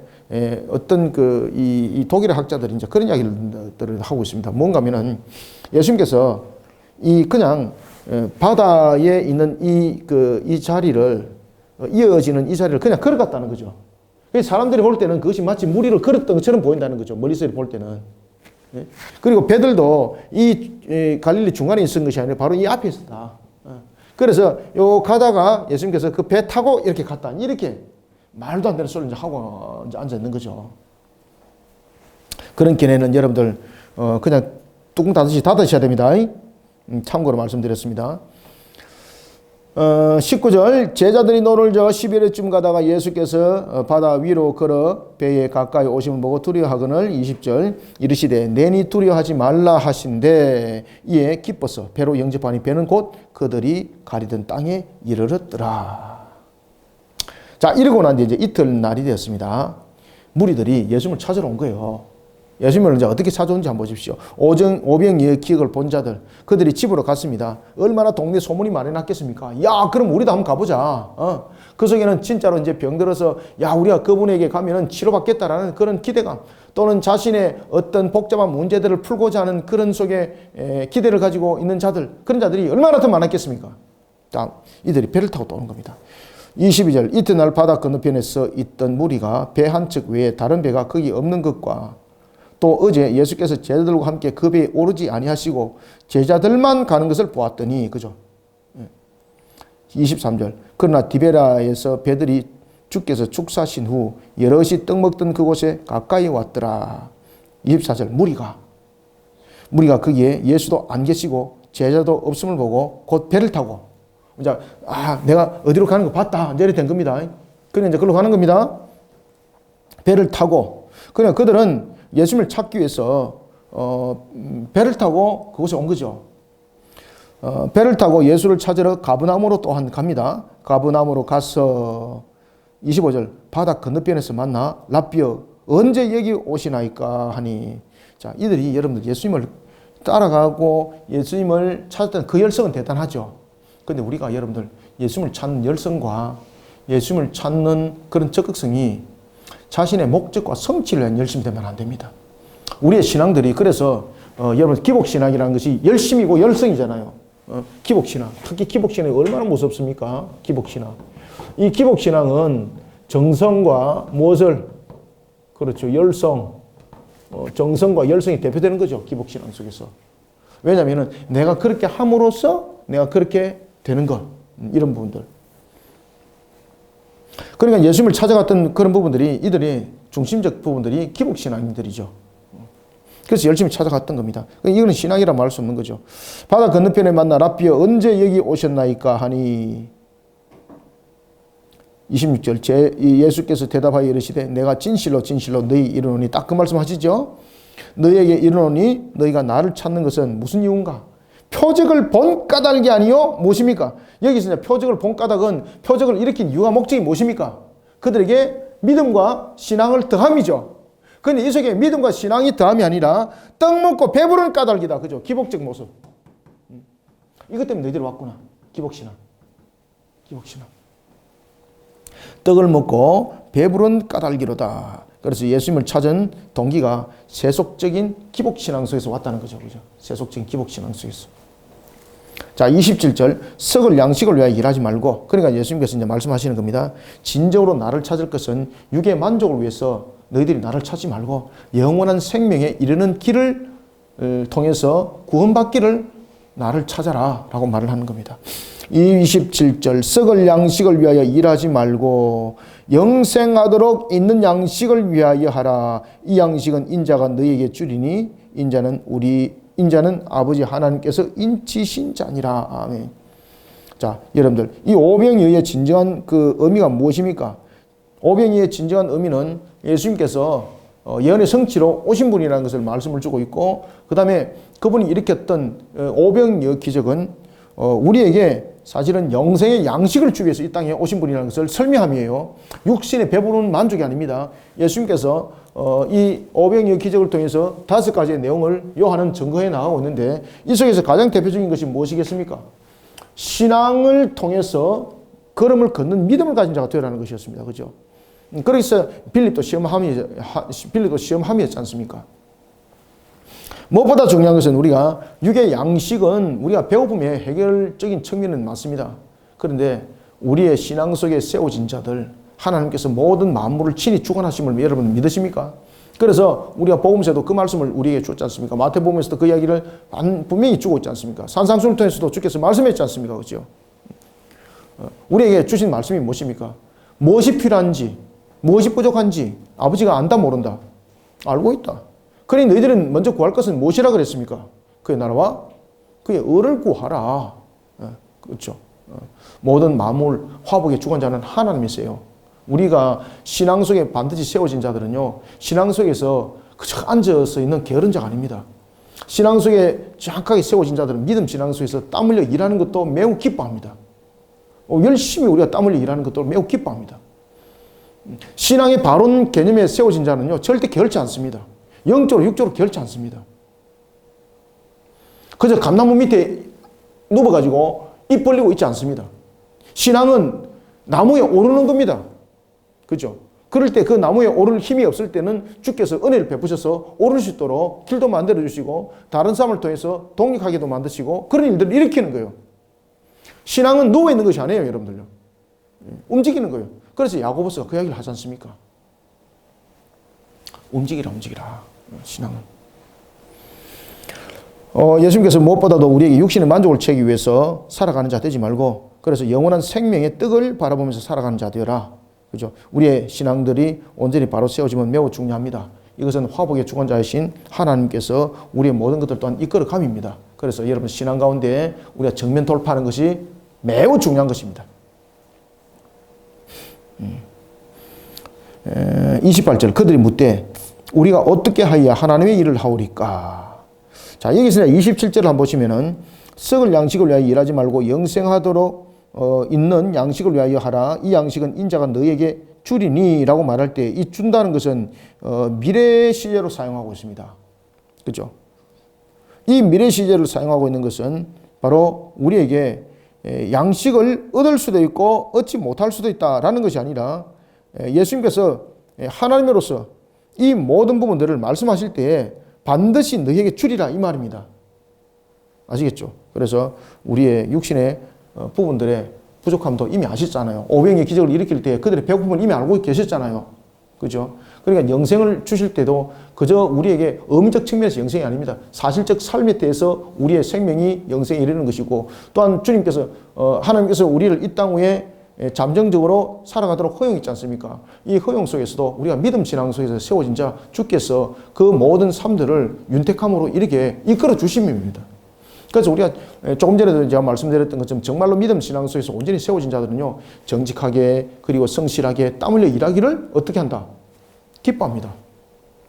어떤 이 독일의 학자들이 이제 그런 이야기를 하고 있습니다. 뭔가 하면은 예수님께서 그냥 바다에 있는 이 자리를 이어지는 이 자리를 그냥 걸어갔다는 거죠. 사람들이 볼 때는 그것이 마치 무리를 걸었던 것처럼 보인다는 거죠. 멀리서 볼 때는. 그리고 배들도 이 갈릴리 중간에 있었던 것이 아니라 바로 이 앞에 있었다. 그래서 요 가다가 예수님께서 그 배 타고 이렇게 갔다. 이렇게 말도 안 되는 소리를 이제 하고 이제 앉아 있는 거죠. 그런 견해는 여러분들 그냥 뚜껑 닫으셔야 됩니다. 참고로 말씀드렸습니다. 19절 제자들이 노를 저 11회쯤 가다가 예수께서 바다 위로 걸어 배에 가까이 오심을 보고 두려워하거늘. 20절 이르시되 내니 두려워하지 말라 하신대 이에 기뻐서 배로 영접하니 배는 곧 그들이 가리던 땅에 이르렀더라. 자, 이러고 난 뒤 이제 이튿날이 되었습니다. 무리들이 예수님을 찾으러 온 거예요. 예수님을 이제 어떻게 찾아온지 한번 보십시오. 오병이의 기적을 본 자들, 그들이 집으로 갔습니다. 얼마나 동네 소문이 많이 났겠습니까? 야, 그럼 우리도 한번 가보자. 그 속에는 진짜로 이제 병들어서 야, 우리가 그분에게 가면은 치료받겠다라는 그런 기대감, 또는 자신의 어떤 복잡한 문제들을 풀고자 하는 그런 속에 기대를 가지고 있는 자들, 그런 자들이 얼마나 더 많았겠습니까? 자, 이들이 배를 타고 또 오는 겁니다. 22절 이튿날 바다 건너편에 서 있던 무리가 배 한 척 외에 다른 배가 거기 없는 것과 또 어제 예수께서 제자들과 함께 그 배에 오르지 아니하시고 제자들만 가는 것을 보았더니, 그죠? 23절 그러나 디베라에서 배들이 주께서 축사하신 후 여럿이 떡 먹던 그곳에 가까이 왔더라. 24절 무리가 거기에 예수도 안 계시고 제자도 없음을 보고 곧 배를 타고 이제 내가 어디로 가는 거 봤다 이제 된 겁니다. 그냥 이제 그걸로 가는 겁니다. 배를 타고 그냥 그들은 예수님을 찾기 위해서 배를 타고 그곳에 온 거죠. 배를 타고 예수를 찾으러 가브나움으로 또한 갑니다. 가브나움으로 가서 25절 바다 건너편에서 만나 랍비여 언제 여기 오시나이까 하니, 자, 이들이 여러분들 예수님을 따라가고 예수님을 찾았던 그 열성은 대단하죠. 그런데 우리가 여러분들 예수님을 찾는 열성과 예수님을 찾는 그런 적극성이 자신의 목적과 성취를 위한 열심이 되면 안 됩니다. 우리의 신앙들이 그래서 여러분 기복신앙이라는 것이 열심이고 열성이잖아요. 기복신앙, 특히 기복신앙이 얼마나 무섭습니까? 기복신앙. 이 기복신앙은 정성과 무엇을, 그렇죠, 열성, 정성과 열성이 대표되는 거죠. 기복신앙 속에서. 왜냐하면 내가 그렇게 함으로써 내가 그렇게 되는 것, 이런 부분들. 그러니까 예수님을 찾아갔던 그런 부분들이, 이들이 중심적 부분들이 기복신앙인들이죠. 그래서 열심히 찾아갔던 겁니다. 이거는 신앙이라 말할 수 없는 거죠. 바다 건너편에 만나 랍비여 언제 여기 오셨나이까 하니, 26절 예수께서 대답하여 이르시되 내가 진실로 진실로 너희 이르노니, 딱 그 말씀 하시죠. 너희에게 이르노니 너희가 나를 찾는 것은 무슨 이유인가? 표적을 본 까닭이 아니요 무엇입니까? 여기서 이제 표적을 본 까닭은 표적을 일으킨 이유와 목적이 무엇입니까? 그들에게 믿음과 신앙을 더함이죠. 그런데 이 속에 믿음과 신앙이 더함이 아니라 떡 먹고 배부른 까닭이다. 그죠? 기복적 모습. 이것 때문에 너희들이 왔구나. 기복신앙. 기복신앙. 떡을 먹고 배부른 까닭이로다. 그래서 예수님을 찾은 동기가 세속적인 기복신앙 속에서 왔다는 거죠. 그죠? 세속적인 기복신앙 속에서. 자, 27절 썩을 양식을 위하여 일하지 말고, 그러니까 예수님께서 이제 말씀하시는 겁니다. 진정으로 나를 찾을 것은 육의 만족을 위해서 너희들이 나를 찾지 말고 영원한 생명에 이르는 길을 통해서 구원받기를 나를 찾아라 라고 말을 하는 겁니다. 27절 썩을 양식을 위하여 일하지 말고 영생하도록 있는 양식을 위하여 하라. 이 양식은 인자가 너희에게 주리니 인자는 아버지 하나님께서 인치신 자니라. 아멘. 자, 여러분들 이 오병이어의 진정한 그 의미가 무엇입니까? 오병이어의 진정한 의미는 예수님께서 예언의 성취로 오신 분이라는 것을 말씀을 주고 있고, 그 다음에 그분이 일으켰던 오병이어 기적은 우리에게 사실은 영생의 양식을 주기 위해서 이 땅에 오신 분이라는 것을 설명함이에요. 육신의 배부른 만족이 아닙니다. 예수님께서 이 오병이어 기적을 통해서 5가지의 내용을 요한은 증거해 나가고 있는데, 이 속에서 가장 대표적인 것이 무엇이겠습니까? 신앙을 통해서 걸음을 걷는 믿음을 가진 자가 되라는 것이었습니다. 그죠? 그래서 빌립도 시험함이었지 않습니까? 무엇보다 중요한 것은 우리가 육의 양식은 우리가 배고픔의 해결적인 측면은 맞습니다. 그런데 우리의 신앙 속에 세워진 자들, 하나님께서 모든 만물을 친히 주관하심을 여러분 믿으십니까? 그래서 우리가 복음서에도 그 말씀을 우리에게 줬지 않습니까? 마태복음에서도 그 이야기를 분명히 주고 있지 않습니까? 산상수훈을 통해서도 주께서 말씀했지 않습니까? 그렇죠? 우리에게 주신 말씀이 무엇입니까? 무엇이 필요한지, 무엇이 부족한지 아버지가 안다 모른다. 알고 있다. 그러니 너희들은 먼저 구할 것은 무엇이라 그랬습니까? 그의 나라와 그의 의를 구하라. 그렇죠. 모든 만물 화복의 주관자는 하나님이세요. 우리가 신앙 속에 반드시 세워진 자들은요, 신앙 속에서 그저 앉아서 있는 게으른 자가 아닙니다. 신앙 속에 정확하게 세워진 자들은 믿음 신앙 속에서 땀 흘려 일하는 것도 매우 기뻐합니다. 열심히 우리가 땀 흘려 일하는 것도 매우 기뻐합니다. 신앙의 바른 개념에 세워진 자는요, 절대 게을지 않습니다. 영적으로 육적으로 게을지 않습니다. 그저 감나무 밑에 누워가지고 입 벌리고 있지 않습니다. 신앙은 나무에 오르는 겁니다. 그죠? 그럴 때 그 나무에 오를 힘이 없을 때는 주께서 은혜를 베푸셔서 오를 수 있도록 길도 만들어 주시고 다른 사람을 통해서 독립하게도 만드시고 그런 일들을 일으키는 거예요. 신앙은 누워있는 것이 아니에요, 여러분들요. 움직이는 거예요. 그래서 야고보서가 그 이야기를 하지 않습니까? 움직이라. 신앙은. 예수님께서 무엇보다도 우리에게 육신의 만족을 채우기 위해서 살아가는 자 되지 말고, 그래서 영원한 생명의 떡을 바라보면서 살아가는 자 되어라. 그죠? 우리의 신앙들이 온전히 바로 세워지면 매우 중요합니다. 이것은 화복의 주관자이신 하나님께서 우리의 모든 것들 또한 이끌어 감입니다. 그래서 여러분 신앙 가운데 우리가 정면 돌파하는 것이 매우 중요한 것입니다. 28절 그들이 묻되 우리가 어떻게 하여야 하나님의 일을 하오리까? 자, 여기서 27절을 한번 보시면은 썩을 양식을 위하여 일하지 말고 영생하도록 있는 양식을 위하여 하라. 이 양식은 인자가 너에게 주리니 라고 말할 때 이 준다는 것은 미래 시제로 사용하고 있습니다. 그렇죠? 이 미래 시제를 사용하고 있는 것은 바로 우리에게 양식을 얻을 수도 있고 얻지 못할 수도 있다라는 것이 아니라 예수님께서 하나님으로서 이 모든 부분들을 말씀하실 때에 반드시 너에게 주리라 이 말입니다. 아시겠죠? 그래서 우리의 육신의 부분들의 부족함도 이미 아셨잖아요. 오병의 기적을 일으킬 때 그들의 배고픔을 이미 알고 계셨잖아요. 그죠? 그러니까 영생을 주실 때도 그저 우리에게 의미적 측면에서 영생이 아닙니다. 사실적 삶에 대해서 우리의 생명이 영생에 이르는 것이고, 또한 주님께서 하나님께서 우리를 이 땅 위에 잠정적으로 살아가도록 허용했지 않습니까? 이 허용 속에서도 우리가 믿음 신앙 속에서 세워진 자 주께서 그 모든 삶들을 윤택함으로 이렇게 이끌어 주심입니다. 그래서 우리가 조금 전에도 제가 말씀드렸던 것처럼 정말로 믿음 신앙 속에서 온전히 세워진 자들은요, 정직하게 그리고 성실하게 땀 흘려 일하기를 어떻게 한다? 기뻐합니다.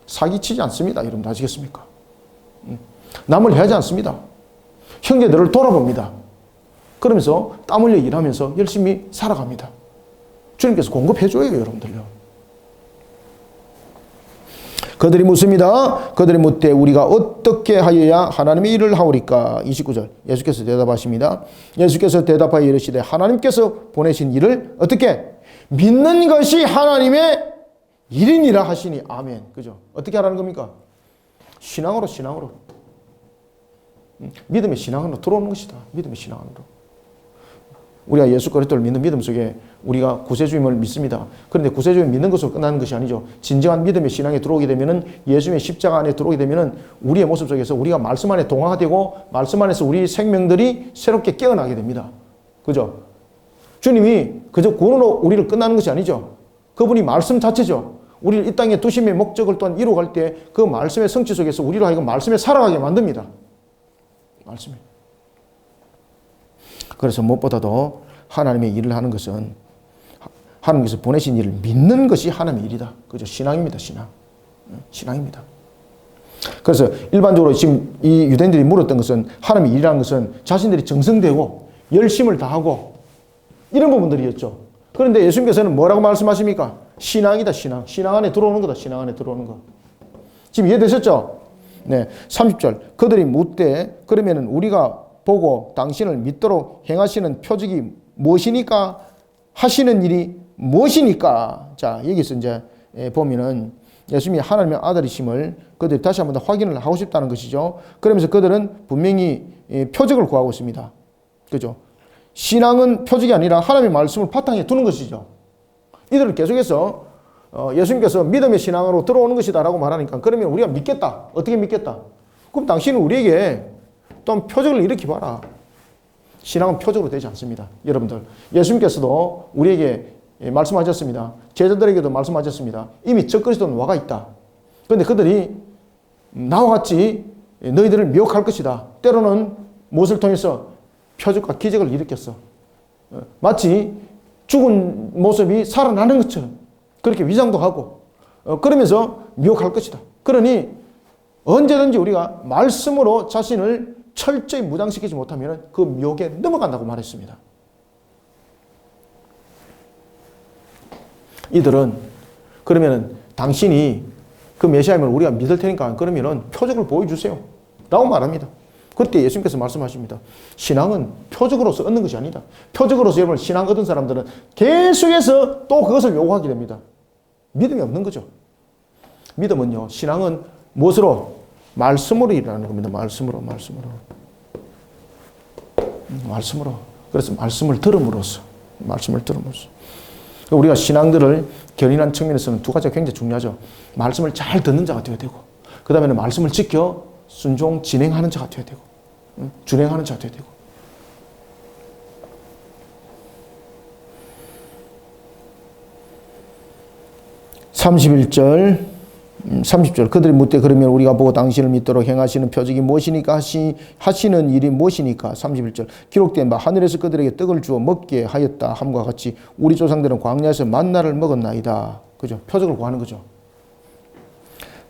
사기치지 않습니다. 여러분 아시겠습니까? 남을 해하지 않습니다. 형제들을 돌아봅니다. 그러면서 땀 흘려 일하면서 열심히 살아갑니다. 주님께서 공급해줘요, 여러분들요. 그들이 묻습니다. 그들이 묻되 우리가 어떻게 하여야 하나님의 일을 하오리까? 29절 예수께서 대답하십니다. 예수께서 대답하여 이르시되 하나님께서 보내신 일을 어떻게? 믿는 것이 하나님의 일이니라 하시니 아멘. 그죠? 어떻게 하라는 겁니까? 신앙으로. 믿음의 신앙으로 들어오는 것이다. 믿음의 신앙으로. 우리가 예수 그리스도를 믿는 믿음 속에 우리가 구세주임을 믿습니다. 그런데 구세주임을 믿는 것으로 끝나는 것이 아니죠. 진정한 믿음의 신앙에 들어오게 되면은, 예수님의 십자가 안에 들어오게 되면은 우리의 모습 속에서 우리가 말씀 안에 동화되고 말씀 안에서 우리 생명들이 새롭게 깨어나게 됩니다. 그죠? 주님이 그저 구원으로 우리를 끝나는 것이 아니죠. 그분이 말씀 자체죠. 우리를 이 땅에 두심의 목적을 또한 이루어갈 때 그 말씀의 성취 속에서 우리로 하여금 말씀에 살아가게 만듭니다. 말씀에. 그래서 무엇보다도 하나님의 일을 하는 것은 하나님께서 보내신 일을 믿는 것이 하나님의 일이다. 그죠? 신앙입니다. 신앙입니다. 그래서 일반적으로 지금 이 유대인들이 물었던 것은, 하나님의 일이라는 것은 자신들이 정성되고 열심을 다하고 이런 부분들이었죠. 그런데 예수님께서는 뭐라고 말씀하십니까? 신앙이다. 신앙 안에 들어오는 거다. 신앙 안에 들어오는 거. 지금 이해되셨죠? 네. 30절 그들이 묻되 그러면은 우리가 보고 당신을 믿도록 행하시는 표적이 무엇이니까? 하시는 일이 무엇이니까? 자, 여기서 이제 보면은 예수님이 하나님의 아들이심을 그들이 다시 한번 더 확인을 하고 싶다는 것이죠. 그러면서 그들은 분명히 표적을 구하고 있습니다. 그죠? 신앙은 표적이 아니라 하나님의 말씀을 바탕에 두는 것이죠. 이들을 계속해서 예수님께서 믿음의 신앙으로 들어오는 것이다 라고 말하니까, 그러면 우리가 믿겠다. 어떻게 믿겠다? 그럼 당신은 우리에게 또 표적을 일으켜봐라. 신앙은 표적으로 되지 않습니다. 여러분들, 예수님께서도 우리에게 말씀하셨습니다. 제자들에게도 말씀하셨습니다. 이미 저 그리스도는 와가 있다. 그런데 그들이 나와 같이 너희들을 미혹할 것이다. 때로는 무엇을 통해서? 표적과 기적을 일으켰어. 마치 죽은 모습이 살아나는 것처럼 그렇게 위장도 하고 그러면서 미혹할 것이다. 그러니 언제든지 우리가 말씀으로 자신을 철저히 무장시키지 못하면 그 미혹에 넘어간다고 말했습니다. 이들은 그러면은 당신이 그 메시아임을 우리가 믿을 테니까 그러면은 표적을 보여주세요 라고 말합니다. 그때 예수님께서 말씀하십니다. 신앙은 표적으로서 얻는 것이 아니다. 표적으로서 여러분 신앙 얻은 사람들은 계속해서 또 그것을 요구하게 됩니다. 믿음이 없는 거죠. 믿음은요, 신앙은 무엇으로? 말씀으로 일어나는 겁니다. 말씀으로. 그래서 말씀을 들음으로써. 우리가 신앙들을 견인한 측면에서는 두 가지가 굉장히 중요하죠. 말씀을 잘 듣는 자가 되어야 되고, 그 다음에는 말씀을 지켜 순종 진행하는 자가 되어야 되고, 준행하는 자가 되어야 되고. (30절) 그들이 묻되 그러면 우리가 보고 당신을 믿도록 행하시는 표적이 무엇이니까? 하시는 일이 무엇이니까? 31절 기록된 바 하늘에서 그들에게 떡을 주어 먹게 하였다 함과 같이 우리 조상들은 광야에서 만나를 먹었나이다. 그죠? 표적을 구하는 거죠.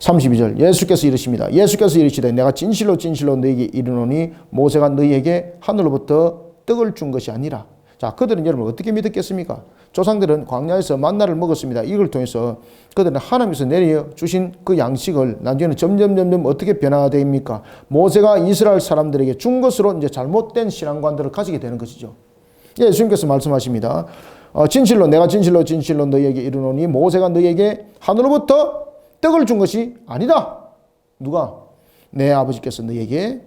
32절 예수께서 이르십니다. 예수께서 이르시되 내가 진실로 진실로 너희에게 이르노니 모세가 너희에게 하늘로부터 떡을 준 것이 아니라. 자, 그들은 여러분 어떻게 믿었겠습니까? 조상들은 광야에서 만나를 먹었습니다. 이걸 통해서 그들은 하나님께서 내려주신 그 양식을 나중에는 점점 어떻게 변화됩니까? 모세가 이스라엘 사람들에게 준 것으로 이제 잘못된 신앙관들을 가지게 되는 것이죠. 예수님께서 말씀하십니다. 진실로 내가 진실로 진실로 너희에게 이르노니 모세가 너희에게 하늘로부터 떡을 준 것이 아니다. 누가? 내 아버지께서 너희에게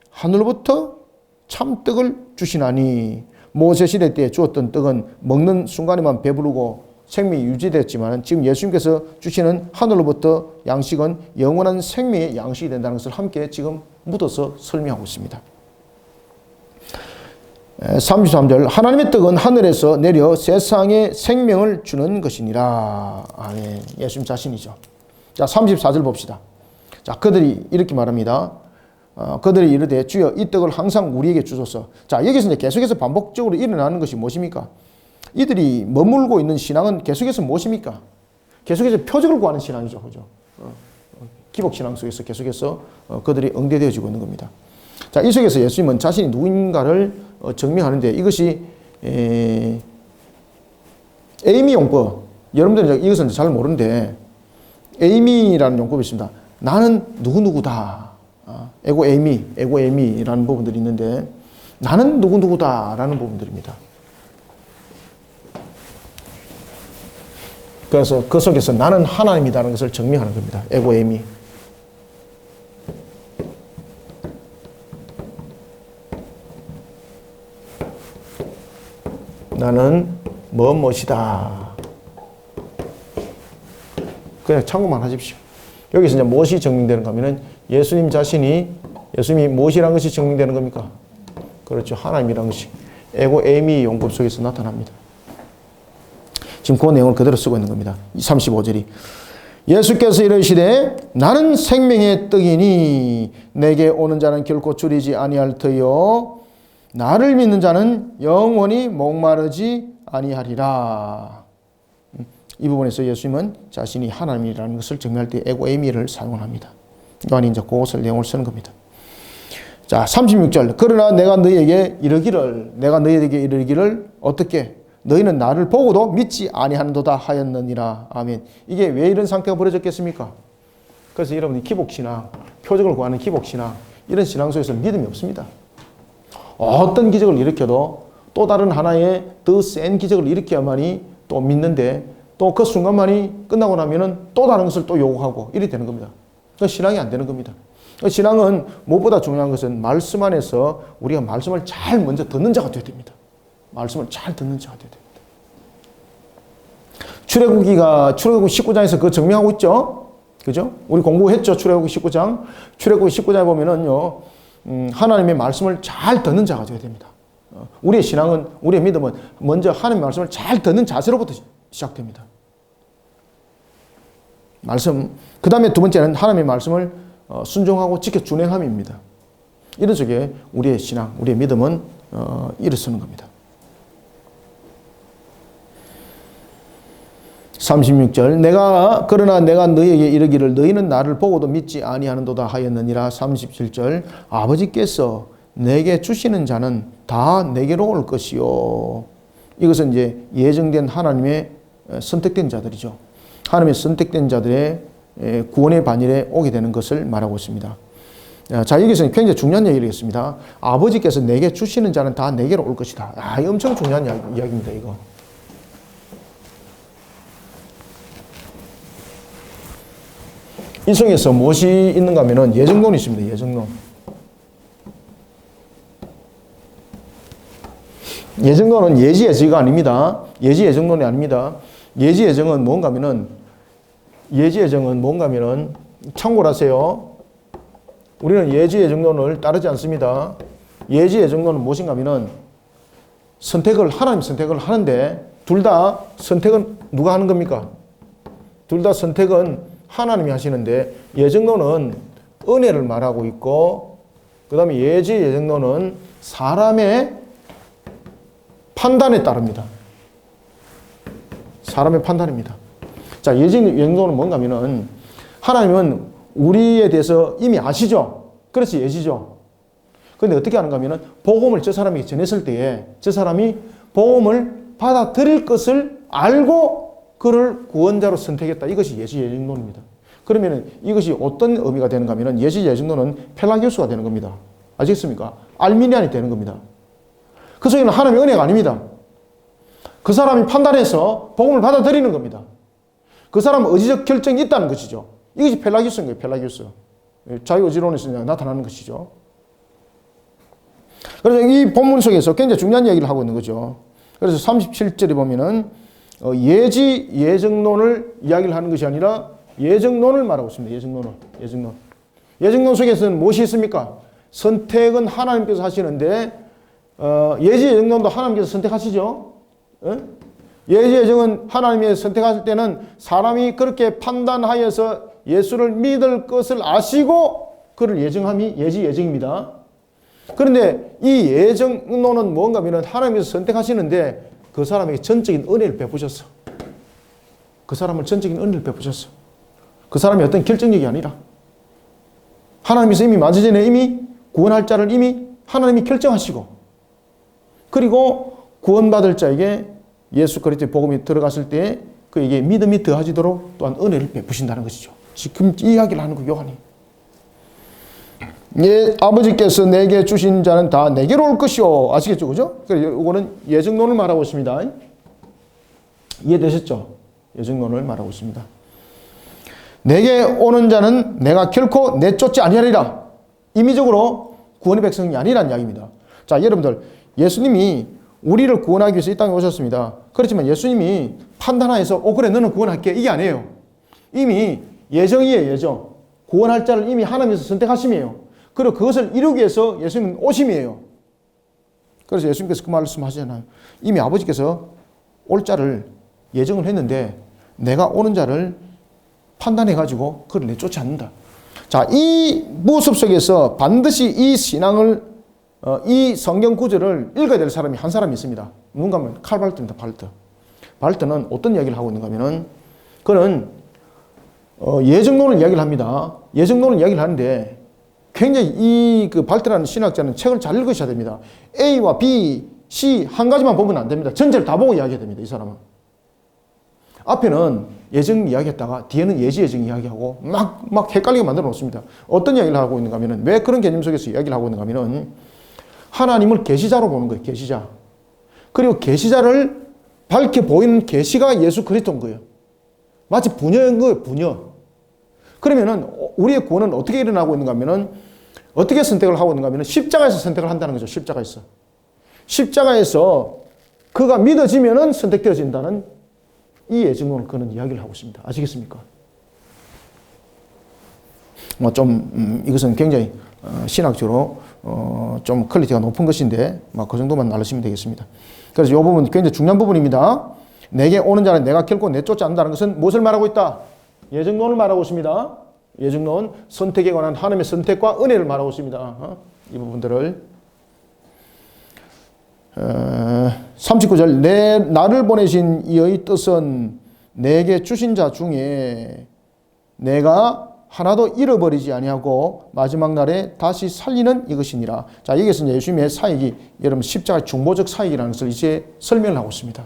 하늘로부터 참떡을 주시나니. 모세 시대 때 주었던 떡은 먹는 순간에만 배부르고 생명이 유지됐지만 지금 예수님께서 주시는 하늘로부터 양식은 영원한 생명의 양식이 된다는 것을 함께 지금 묻어서 설명하고 있습니다. 33절 하나님의 떡은 하늘에서 내려 세상에 생명을 주는 것이니라. 아멘. 예수님 자신이죠. 자, 34절 봅시다. 자, 그들이 이렇게 말합니다. 그들이 이르되 주여 이 떡을 항상 우리에게 주소서. 자, 여기서 이제 계속해서 반복적으로 일어나는 것이 무엇입니까? 이들이 머물고 있는 신앙은 계속해서 무엇입니까? 계속해서 표적을 구하는 신앙이죠. 그죠? 기복신앙 속에서 계속해서 그들이 응대되어지고 있는 겁니다. 자, 이 속에서 예수님은 자신이 누구인가를 증명하는데 이것이 에이미 용법. 여러분들은 이것은 잘 모르는데 에이미라는 용법이 있습니다. 나는 누구누구다. 에고 에이미라는 부분들이 있는데 나는 누구누구다라는 부분들입니다. 그래서 그 속에서 나는 하나님이라는 것을 증명하는 겁니다. 에고 에이미. 나는 무엇이다. 그냥 참고만 하십시오. 여기서 이제 무엇이 증명되는가 하면은 예수님 자신이, 예수님이 무엇이라는 것이 증명되는 겁니까? 그렇죠. 하나님이라는 것이 에고 에이미 용법 속에서 나타납니다. 지금 그 내용을 그대로 쓰고 있는 겁니다. 35절이 예수께서 이르시되 나는 생명의 떡이니 내게 오는 자는 결코 줄이지 아니할 터요 나를 믿는 자는 영원히 목마르지 아니하리라. 이 부분에서 예수님은 자신이 하나님이라는 것을 증명할 때 에고 에이미를 사용합니다. 요한이 이제 그것을 내용을 쓰는 겁니다. 자, 36절. 그러나 내가 너희에게 이르기를 어떻게? 너희는 나를 보고도 믿지 아니하는도다 하였느니라. 아멘. 이게 왜 이런 상태가 벌어졌겠습니까? 그래서 여러분이 기복신앙, 표적을 구하는 기복신앙, 이런 신앙 속에서 믿음이 없습니다. 어떤 기적을 일으켜도 또 다른 하나의 더 센 기적을 일으켜야만이 또 믿는데 또 그 순간만이 끝나고 나면은 또 다른 것을 또 요구하고 이렇게 되는 겁니다. 신앙이 안 되는 겁니다. 신앙은 무엇보다 중요한 것은 말씀 안에서 우리가 말씀을 잘 먼저 듣는 자가 되어야 됩니다. 말씀을 잘 듣는 자가 되어야 됩니다. 출애굽기 19장에서 그거 증명하고 있죠? 그죠? 우리 공부했죠? 출애굽기 19장. 출애굽기 19장에 보면은요, 하나님의 말씀을 잘 듣는 자가 되어야 됩니다. 우리의 신앙은, 우리의 믿음은 먼저 하나님의 말씀을 잘 듣는 자세로부터 시작됩니다. 말씀, 그 다음에 두 번째는 하나님의 말씀을 순종하고 지켜 준행함입니다. 이런 속에 우리의 신앙, 우리의 믿음은 일어서는 겁니다. 36절 그러나 내가 너희에게 이르기를 너희는 나를 보고도 믿지 아니하는도다 하였느니라. 37절 아버지께서 내게 주시는 자는 다 내게로 올 것이요. 이것은 이제 예정된 하나님의 선택된 자들이죠. 하나님의 선택된 자들의 구원의 반열에 오게 되는 것을 말하고 있습니다. 자, 여기서는 굉장히 중요한 얘기를 했습니다. 아버지께서 내게 주시는 자는 다 내게로 올 것이다. 아, 엄청 중요한 이야기입니다, 이거. 이 속에서 무엇이 있는가 하면은 예정론이 있습니다. 예정론. 예정론은 예지예지가 아닙니다. 예지예정론이 아닙니다. 예지예정은 뭔가 하면은 참고를 하세요. 우리는 예지예정론을 따르지 않습니다. 예지예정론은 무엇인가 하면은 하나님 선택을 하는데 둘 다 선택은 누가 하는 겁니까? 둘 다 선택은 하나님이 하시는데 예정론은 은혜를 말하고 있고 그 다음에 예지예정론은 사람의 판단에 따릅니다. 사람의 판단입니다. 자, 예지예정론은 뭔가 하면은 하나님은 우리에 대해서 이미 아시죠? 그렇지, 예지죠? 그런데 어떻게 하는가 하면은 복음을 저 사람에게 전했을 때에 저 사람이 복음을 받아들일 것을 알고 그를 구원자로 선택했다. 이것이 예지 예증론입니다. 그러면은 이것이 어떤 의미가 되는가 하면은 예지 예증론은 펠라기오스가 되는 겁니다. 아시겠습니까? 알미니안이 되는 겁니다. 그 속에는 하나님의 은혜가 아닙니다. 그 사람이 판단해서 복음을 받아들이는 겁니다. 그 사람은 의지적 결정이 있다는 것이죠. 이것이 펠라기오스인 거예요. 펠라기오스. 자유의지론에서 나타나는 것이죠. 그래서 이 본문 속에서 굉장히 중요한 얘기를 하고 있는 거죠. 그래서 37절에 보면은 예지 예정론을 이야기를 하는 것이 아니라 예정론을 말하고 있습니다. 예정론 속에서는 무엇이 있습니까? 선택은 하나님께서 하시는데 예지 예정론도 하나님께서 선택하시죠. 예지 예정은 하나님이 선택하실 때는 사람이 그렇게 판단하여서 예수를 믿을 것을 아시고 그를 예정함이 예지 예정입니다. 그런데 이 예정론은 뭔가 하면 하나님께서 선택하시는데 그 사람에게 전적인 은혜를 베푸셨어. 그 사람을 전적인 은혜를 베푸셨어. 그 사람이 어떤 결정력이 아니라 하나님께서 이미 만세전에 이미 구원할 자를 이미 하나님이 결정하시고 그리고 구원받을 자에게 예수 그리스도의 복음이 들어갔을 때 그에게 믿음이 더하지도록 또한 은혜를 베푸신다는 것이죠. 지금 이 이야기를 하는 거 요한이. 예, 아버지께서 내게 주신 자는 다 내게로 올 것이요. 아시겠죠? 그죠? 그래서 이거는 예정론을 말하고 있습니다. 이해되셨죠? 예정론을 말하고 있습니다. 내게 오는 자는 내가 결코 내쫓지 아니하리라. 임의적으로 구원의 백성이 아니라는 이야기입니다. 자, 여러분들, 예수님이 우리를 구원하기 위해서 이 땅에 오셨습니다. 그렇지만 예수님이 판단하여서 그래 너는 구원할게 이게 아니에요. 이미 예정이에요. 예정. 구원할 자를 이미 하나님께서 선택하심이에요. 그리고 그것을 이루기 위해서 예수님은 오심이에요. 그래서 예수님께서 그 말씀하시잖아요. 이미 아버지께서 올 자를 예정을 했는데 내가 오는 자를 판단해가지고 그를 내쫓지 않는다. 자, 이 모습 속에서 반드시 이 신앙을 이 성경 구절을 읽어야 될 사람이 한 사람이 있습니다. 누군가 하면 칼 발트입니다. 발트는 어떤 이야기를 하고 있는가 하면은 그는 예정론을 이야기를 합니다. 예정론을 이야기를 하는데 굉장히 이 발트라는 신학자는 책을 잘 읽으셔야 됩니다. A와 B, C 한 가지만 보면 안 됩니다. 전체를 다 보고 이야기해야 됩니다. 이 사람은. 앞에는 예정 이야기했다가 뒤에는 예지 예정 이야기하고 막 헷갈리게 만들어 놓습니다. 어떤 이야기를 하고 있는가 하면은 왜 그런 개념 속에서 이야기를 하고 있는가 하면은 하나님을 계시자로 보는 거예요. 계시자. 그리고 계시자를 밝혀 보이는 계시가 예수 그리스도인 거예요. 마치 부녀인 거예요. 부녀. 그러면은 우리의 구원은 어떻게 일어나고 있는가 하면은 어떻게 선택을 하고 있는가 하면은 십자가에서 선택을 한다는 거죠. 십자가에서 그가 믿어지면은 선택되어진다는 이 예증론을 그는 이야기를 하고 있습니다. 아시겠습니까? 이것은 굉장히 신학적으로 좀 퀄리티가 높은 것인데 그 정도만 알으시면 되겠습니다. 그래서 이 부분 굉장히 중요한 부분입니다. 내게 오는 자는 내가 결코 내쫓지 않는다는 것은 무엇을 말하고 있다? 예정론을 말하고 있습니다. 예정론, 선택에 관한 하나님의 선택과 은혜를 말하고 있습니다. 이 부분들을 39절 나를 보내신 이의 뜻은 내게 주신 자 중에 내가 하나도 잃어버리지 아니하고 마지막 날에 다시 살리는 이것이니라. 자, 여기서 이제 예수님의 사역이 여러분 십자가 중보적 사역이라는 것을 이제 설명을 하고 있습니다.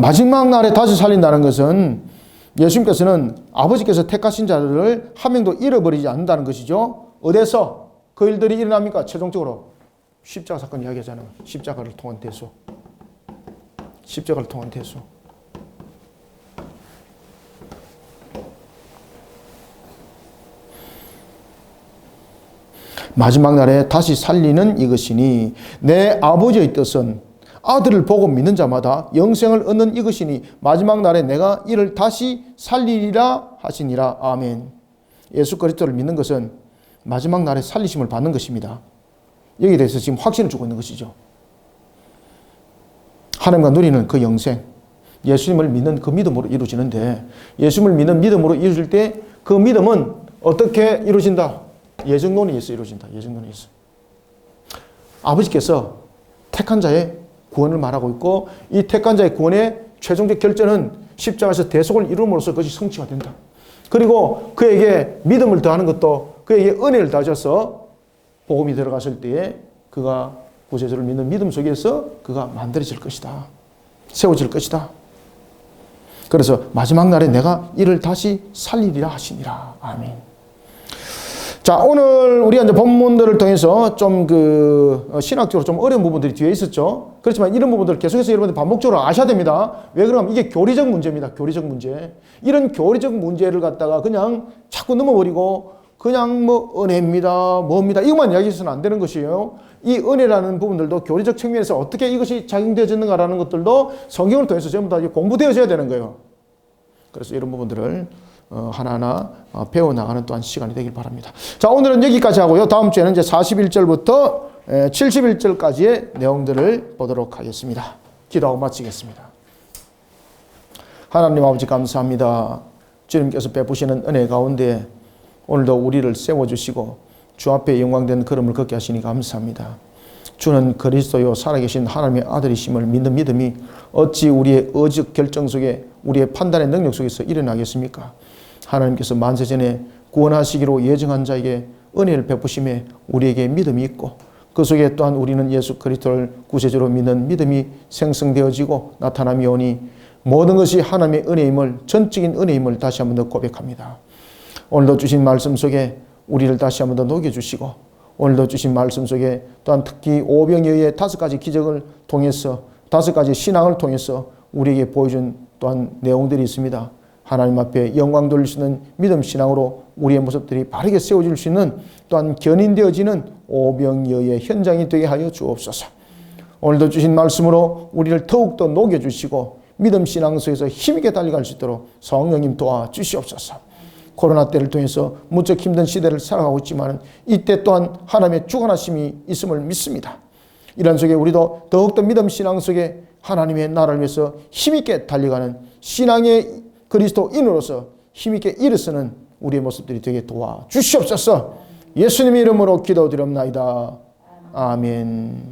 마지막 날에 다시 살린다는 것은 예수님께서는 아버지께서 택하신 자들을 한 명도 잃어버리지 않는다는 것이죠. 어디서 그 일들이 일어납니까? 최종적으로 십자가 사건 이야기하잖아요. 십자가를 통한 대수. 마지막 날에 다시 살리는 이것이니 내 아버지의 뜻은 아들을 보고 믿는 자마다 영생을 얻는 이것이니 마지막 날에 내가 이를 다시 살리리라 하시니라. 아멘. 예수 그리스도를 믿는 것은 마지막 날에 살리심을 받는 것입니다. 여기에 대해서 지금 확신을 주고 있는 것이죠. 하나님과 누리는 그 영생, 예수님을 믿는 그 믿음으로 이루어지는데 예수님을 믿는 믿음으로 이루어질 때 그 믿음은 어떻게 이루어진다? 예정론에 의해서 이루어진다. 예정론에 의해서. 아버지께서 택한 자의 구원을 말하고 있고 이 택한 자의 구원의 최종적 결정은 십자가에서 대속을 이룸으로써 그것이 성취가 된다. 그리고 그에게 믿음을 더하는 것도 그에게 은혜를 더하셔서 복음이 들어갔을 때에 그가 구세주를 믿는 믿음 속에서 그가 만들어질 것이다. 세워질 것이다. 그래서 마지막 날에 내가 이를 다시 살리리라 하시니라. 아멘. 자, 오늘 우리가 이제 본문들을 통해서 좀 신학적으로 좀 어려운 부분들이 뒤에 있었죠. 그렇지만 이런 부분들을 계속해서 여러분들 반복적으로 아셔야 됩니다. 왜 그러면 이게 교리적 문제입니다. 교리적 문제. 이런 교리적 문제를 갖다가 그냥 자꾸 넘어버리고 그냥 뭐 은혜입니다, 뭡니다. 이것만 이야기해서는 안 되는 것이에요. 이 은혜라는 부분들도 교리적 측면에서 어떻게 이것이 작용되어지는가라는 것들도 성경을 통해서 전부 다 공부되어져야 되는 거예요. 그래서 이런 부분들을 하나하나 배워나가는 또한 시간이 되길 바랍니다. 자, 오늘은 여기까지 하고요. 다음 주에는 이제 41절부터 71절까지의 내용들을 보도록 하겠습니다. 기도하고 마치겠습니다. 하나님 아버지 감사합니다. 주님께서 베푸시는 은혜 가운데 오늘도 우리를 세워주시고 주 앞에 영광된 걸음을 걷게 하시니 감사합니다. 주는 그리스도요 살아계신 하나님의 아들이심을 믿는 믿음이 어찌 우리의 의적 결정 속에 우리의 판단의 능력 속에서 일어나겠습니까? 하나님께서 만세전에 구원하시기로 예정한 자에게 은혜를 베푸심에 우리에게 믿음이 있고 그 속에 또한 우리는 예수 그리스도를 구세주로 믿는 믿음이 생성되어지고 나타남이 오니 모든 것이 하나님의 은혜임을 전적인 은혜임을 다시 한번 더 고백합니다. 오늘도 주신 말씀 속에 우리를 다시 한번 더 녹여주시고 오늘도 주신 말씀 속에 또한 특히 오병이어의 5가지 기적을 통해서 5가지 신앙을 통해서 우리에게 보여준 또한 내용들이 있습니다. 하나님 앞에 영광 돌릴 수 있는 믿음 신앙으로 우리의 모습들이 바르게 세워질 수 있는 또한 견인되어지는 오병이어의 현장이 되게 하여 주옵소서. 오늘도 주신 말씀으로 우리를 더욱더 녹여주시고 믿음 신앙 속에서 힘있게 달려갈 수 있도록 성령님 도와주시옵소서. 코로나 때를 통해서 무척 힘든 시대를 살아가고 있지만 이때 또한 하나님의 주관하심이 있음을 믿습니다. 이런 속에 우리도 더욱더 믿음 신앙 속에 하나님의 나라를 위해서 힘있게 달려가는 신앙의 그리스도인으로서 힘있게 일어서는 우리의 모습들이 되게 도와주시옵소서. 예수님의 이름으로 기도드립나이다. 아멘.